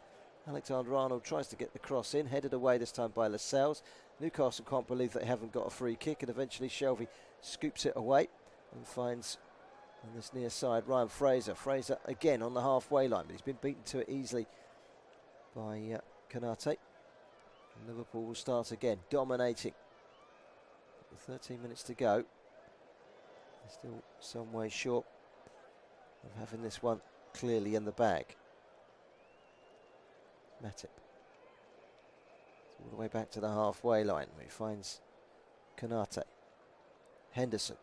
Alexander-Arnold tries to get the cross in. Headed away this time by Lascelles. Newcastle can't believe that they haven't got a free kick. And eventually Shelvey scoops it away. And finds on this near side Ryan Fraser. Fraser again on the halfway line, but he's been beaten to it easily by Konate. Liverpool will start again, dominating. With 13 minutes to go. They're still some way short of having this one clearly in the bag. Matip. All the way back to the halfway line where he finds Konate. Henderson.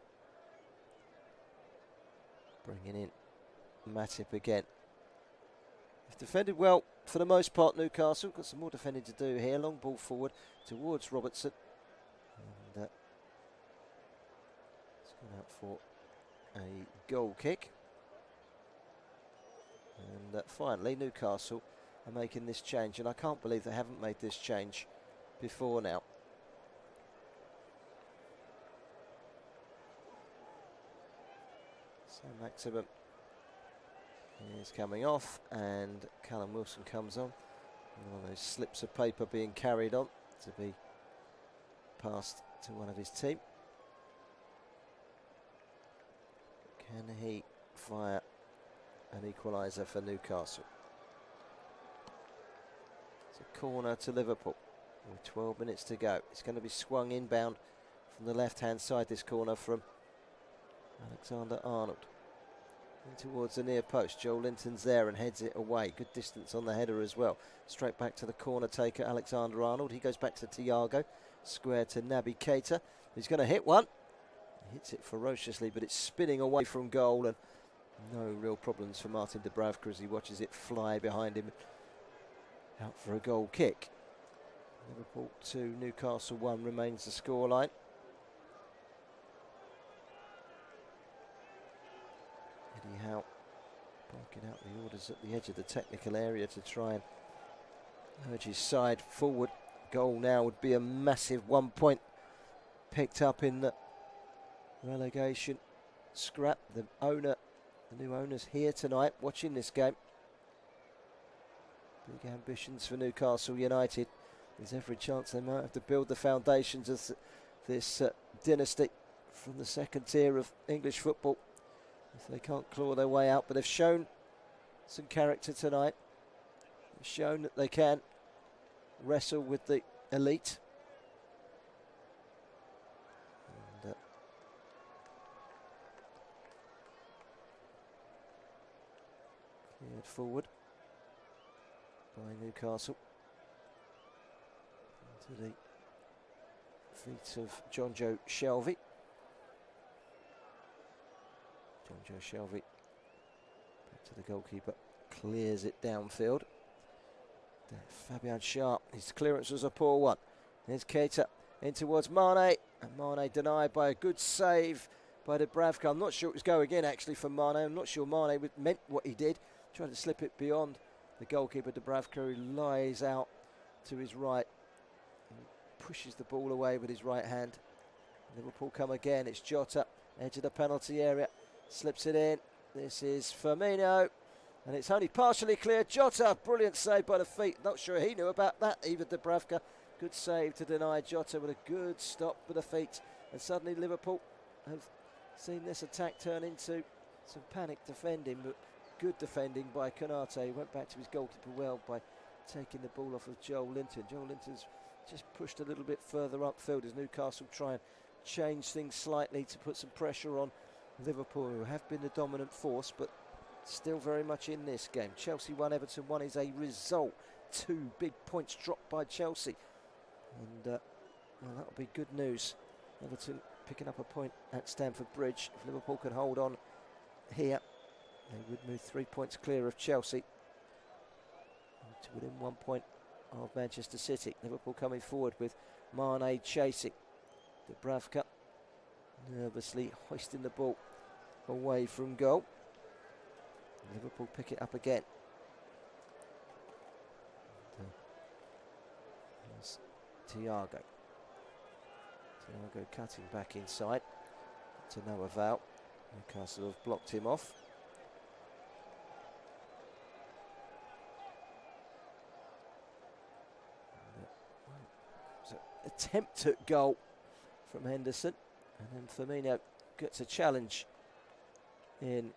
Bringing in Matip again. They've defended well for the most part, Newcastle. Got some more defending to do here. Long ball forward towards Robertson. And it's gone out for a goal kick. And finally, Newcastle are making this change. And I can't believe they haven't made this change before now. So Maximum is coming off and Callum Wilson comes on. One of those slips of paper being carried on to be passed to one of his team. Can he fire an equaliser for Newcastle? It's a corner to Liverpool with 12 minutes to go. It's going to be swung inbound from the left-hand side, this corner from Alexander-Arnold. In towards the near post. Joel Linton's there and heads it away. Good distance on the header as well. Straight back to the corner taker, Alexander-Arnold. He goes back to Thiago. Square to Naby Keita. He's going to hit one. He hits it ferociously, but it's spinning away from goal, and no real problems for Martin Dubravka as he watches it fly behind him. Out for a goal kick. Liverpool 2, Newcastle 1 remains the scoreline. Eddie Howe barking out the orders at the edge of the technical area to try and urge his side forward. Goal now would be a massive 1 point picked up in the relegation scrap. The new owner's here tonight watching this game. Big ambitions for Newcastle United. There's every chance they might have to build the foundations of this dynasty from the second tier of English football if they can't claw their way out. But they've shown some character tonight. They've shown that they can wrestle with the elite. And, cleared forward by Newcastle into the feet of John Joe Shelvey. John Joe Shelvey back to the goalkeeper, clears it downfield. Fabian Sharp, his clearance was a poor one. Here's Keita in towards Mane, and Mane denied by a good save by Dubravka. I'm not sure it was going in actually for Mane. I'm not sure Mane meant what he did. Tried to slip it beyond the goalkeeper Dubravka, who lies out to his right and pushes the ball away with his right hand. Liverpool come again. It's Jota, edge of the penalty area, slips it in. This is Firmino. And it's only partially clear. Jota, brilliant save by the feet. Not sure he knew about that either, Dubravka. Good save to deny Jota with a good stop with the feet. And suddenly Liverpool have seen this attack turn into some panic defending, but good defending by Konate. He went back to his goalkeeper well by taking the ball off of Joel Linton. Joel Linton's just pushed a little bit further upfield as Newcastle try and change things slightly to put some pressure on Liverpool, who have been the dominant force, but still very much in this game. Chelsea 1, Everton 1 is a result. 2 big points dropped by Chelsea. And well, that'll be good news. Everton picking up a point at Stamford Bridge. If Liverpool can hold on here, they would move 3 points clear of Chelsea to within 1 point of Manchester City. Liverpool coming forward with Mane chasing. Dubravka nervously hoisting the ball away from goal. Liverpool pick it up again. Here's Thiago. Thiago cutting back inside to no avail. Newcastle have blocked him off. So attempt at goal from Henderson, and then Firmino gets a challenge in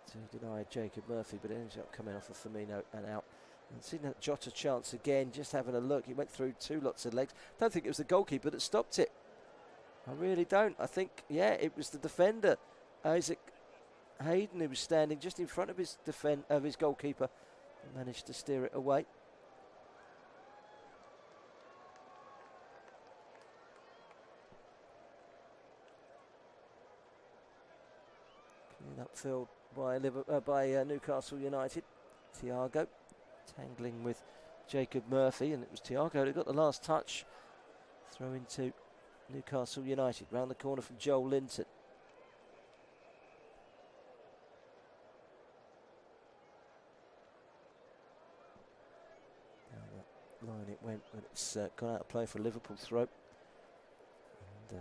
to deny Jacob Murphy, but it ends up coming off of Firmino and out. And seeing that Jota chance again, just having a look. He went through 2 lots of legs. Don't think it was the goalkeeper that stopped it. I really don't. I think, yeah, it was the defender, Isaac Hayden, who was standing just in front of his goalkeeper and managed to steer it away. Upfield by Newcastle United. Thiago tangling with Jacob Murphy, and it was Thiago who got the last touch. Throw into Newcastle United, round the corner from Joel Linton. Down that line it went, but it's gone out of play for a Liverpool throw. And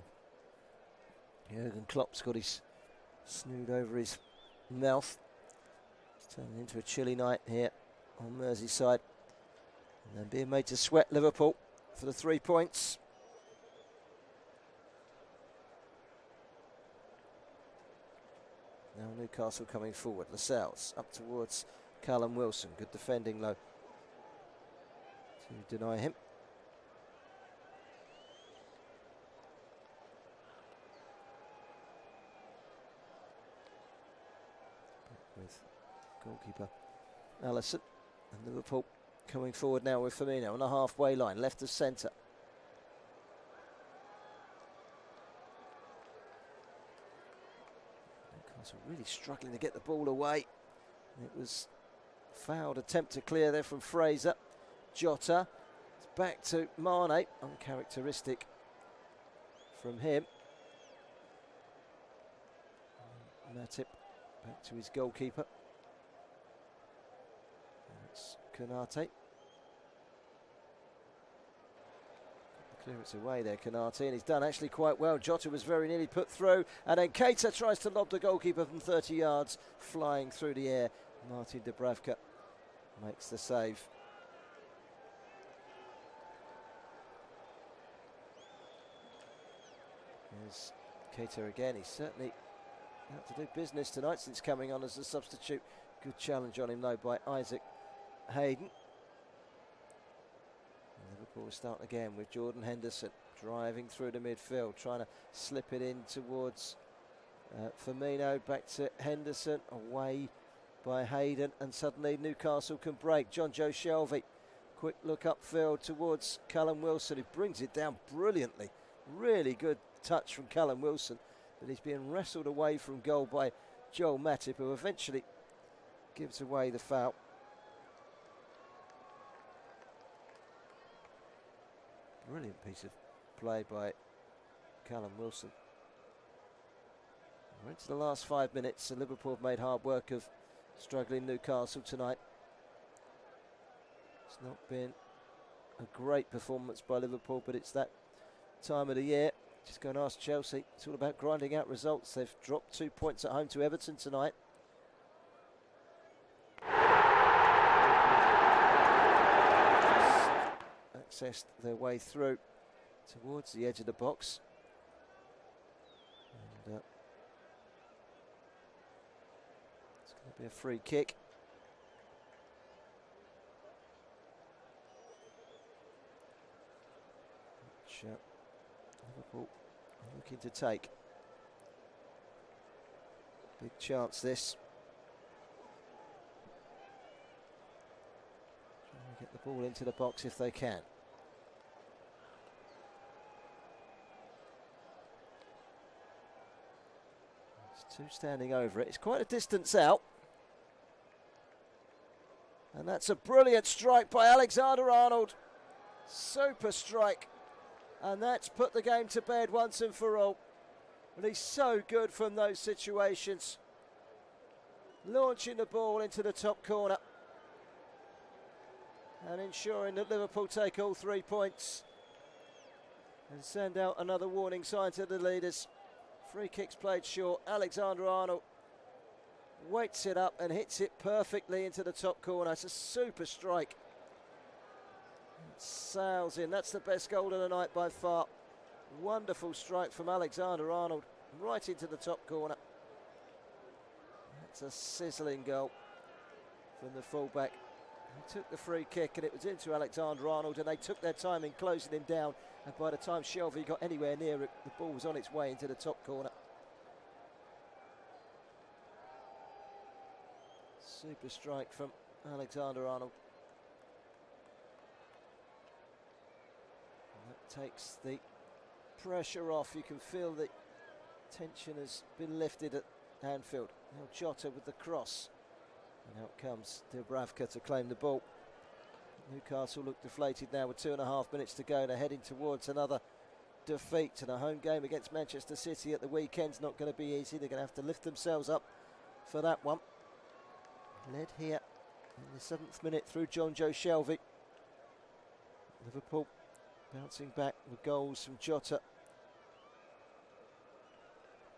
Jurgen Klopp's got his snood over his mouth. It's turning into a chilly night here on Merseyside. And then being made to sweat Liverpool for the 3 points. Now Newcastle coming forward. Lascelles up towards Callum Wilson. Good defending though to deny him. With goalkeeper Alisson, and Liverpool coming forward now with Firmino on the halfway line, left of centre. Newcastle really struggling to get the ball away. It was a fouled attempt to clear there from Fraser. Jota, it's back to Mane, uncharacteristic from him. Matip back to his goalkeeper. And it's Konate. Clearance away there, Konate, and he's done actually quite well. Jota was very nearly put through, and then Keita tries to lob the goalkeeper from 30 yards, flying through the air. Martin Dubravka makes the save. Here's Keita again. He's certainly out to do business tonight since coming on as a substitute. Good challenge on him though by Isaac Hayden. Liverpool will start again with Jordan Henderson driving through the midfield, trying to slip it in towards Firmino. Back to Henderson, away by Hayden, and suddenly Newcastle can break. John Joe Shelvey, quick look upfield towards Callum Wilson, who brings it down brilliantly. Really good touch from Callum Wilson, but he's being wrestled away from goal by Joel Matip, who eventually gives away the foul. Brilliant piece of play by Callum Wilson. We're into the last 5 minutes, and Liverpool have made hard work of struggling Newcastle tonight. It's not been a great performance by Liverpool, but it's that time of the year. Just go and ask Chelsea. It's all about grinding out results. They've dropped 2 points at home to Everton tonight. Accessed their way through towards the edge of the box. And it's going to be a free kick. Which Liverpool are looking to take. Big chance this. Trying to get the ball into the box if they can. There's two standing over it. It's quite a distance out. And that's a brilliant strike by Alexander-Arnold. Super strike. And that's put the game to bed once and for all. And he's so good from those situations. Launching the ball into the top corner. And ensuring that Liverpool take all 3 points. And send out another warning sign to the leaders. Free kicks played short. Alexander-Arnold weights it up and hits it perfectly into the top corner. It's a super strike. Sails in. That's the best goal of the night by far. Wonderful strike from Alexander-Arnold right into the top corner. That's a sizzling goal from the fullback. He took the free kick and it was into Alexander-Arnold, and they took their time in closing him down, and by the time Shelvey got anywhere near it, the ball was on its way into the top corner. Super strike from Alexander-Arnold. That takes the pressure off. You can feel the tension has been lifted at Anfield. Now Jota with the cross. And out comes Dubravka to claim the ball. Newcastle look deflated now with 2.5 minutes to go. They're heading towards another defeat, and a home game against Manchester City at the weekend's not going to be easy. They're going to have to lift themselves up for that one. Led here in the 7th minute through John Joe Shelvey. Liverpool bouncing back with goals from Jota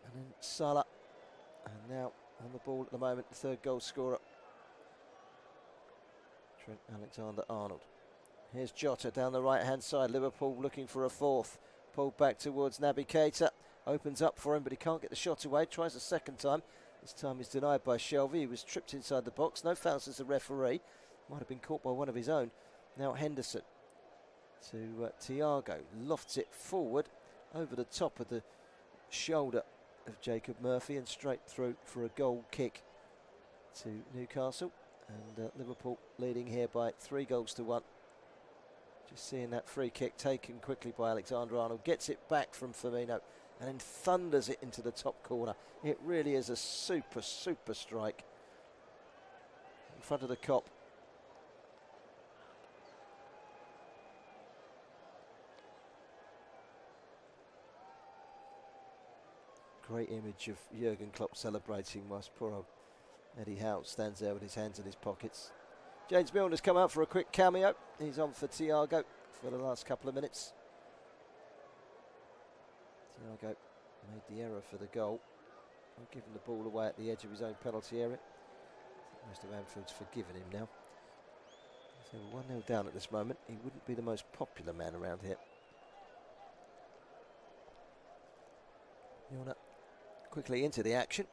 and then Salah, and now on the ball at the moment, the third goal scorer, Trent Alexander-Arnold. Here's Jota down the right hand side. Liverpool looking for a fourth. Pulled back towards Naby Keita. Opens up for him, but he can't get the shot away. Tries a second time. This time he's denied by Shelvey. He was tripped inside the box. No fouls as the referee. Might have been caught by one of his own. Now Henderson to Thiago. Lofts it forward over the top of the shoulder of Jacob Murphy and straight through for a goal kick to Newcastle. And Liverpool leading here by 3-1. Just seeing that free kick taken quickly by Alexander-Arnold. Gets it back from Firmino and then thunders it into the top corner. It really is a super strike in front of the Kop. Great image of Jurgen Klopp celebrating whilst poor old Eddie Howe stands there with his hands in his pockets. James Milner's come out for a quick cameo. He's on for Thiago for the last couple of minutes. Thiago made the error for the goal, giving the ball away at the edge of his own penalty area. Most of Anfield's forgiven him now. So we're 1-0 down at this moment. He wouldn't be the most popular man around here. Milner quickly into the action.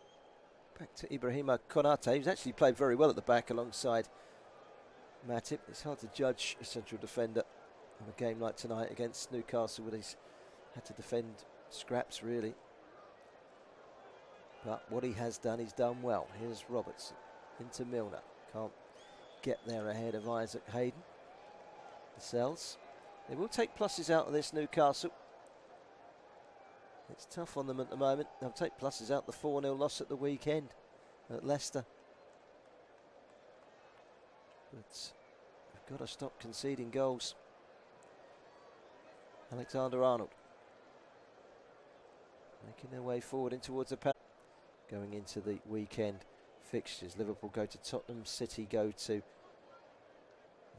Back to Ibrahima Konate, who's actually played very well at the back alongside Matip. It's hard to judge a central defender on a game like tonight against Newcastle, where he's had to defend scraps really. But what he has done, he's done well. Here's Robertson into Milner. Can't get there ahead of Isaac Hayden. Lascelles. They will take pluses out of this Newcastle. It's tough on them at the moment. They'll take pluses out the 4-0 loss at the weekend at Leicester. But we've got to stop conceding goals. Alexander-Arnold making their way forward in towards the penalty. Going into the weekend fixtures, Liverpool go to Tottenham, City go to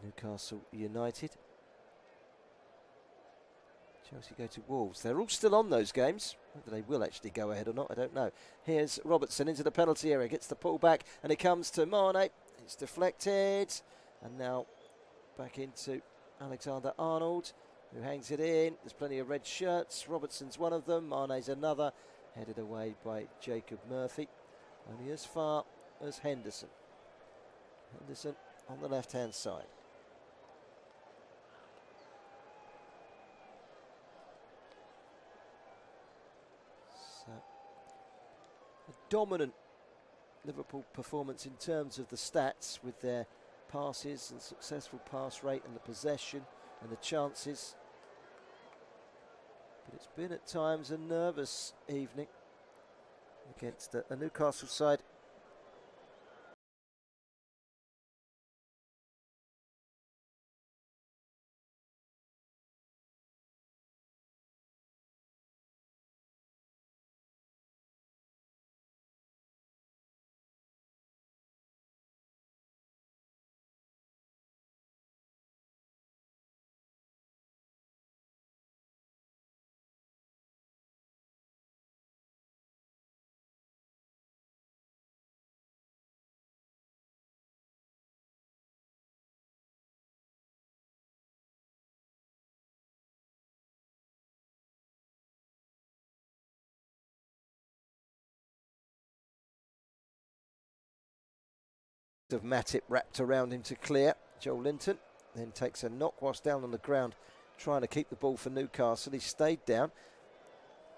Newcastle United. Chelsea go to Wolves. They're all still on those games. Whether they will actually go ahead or not, I don't know. Here's Robertson into the penalty area, gets the pull back, and it comes to Mane. It's deflected, and now back into Alexander-Arnold, who hangs it in. There's plenty of red shirts. Robertson's one of them. Mane's another. Headed away by Jacob Murphy. Only as far as Henderson. Henderson on the left-hand side. So, a dominant Liverpool performance in terms of the stats, with their passes and successful pass rate and the possession and the chances. But it's been at times a nervous evening against a Newcastle side of Matip wrapped around him to clear. Joel Linton then takes a knock whilst down on the ground, trying to keep the ball for Newcastle. He stayed down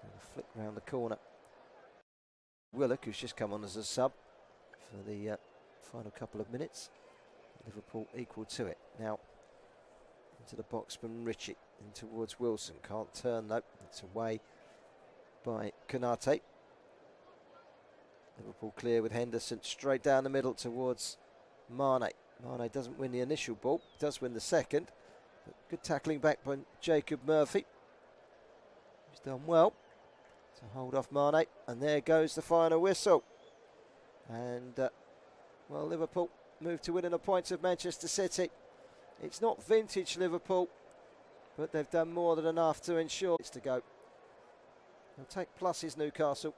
and a flick round the corner. Willock, who's just come on as a sub for the final couple of minutes. Liverpool equal to it. Now into the box from Ritchie, in towards Wilson. Can't turn though. It's away by Konate. Liverpool clear with Henderson straight down the middle towards Mane. Mane doesn't win the initial ball, does win the second. But good tackling back by Jacob Murphy. He's done well to hold off Mane. And there goes the final whistle. And, well, Liverpool move to within a point of Manchester City. It's not vintage Liverpool, but they've done more than enough to ensure it's to go. They'll take pluses, Newcastle.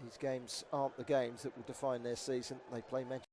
These games aren't the games that will define their season. They play Manchester.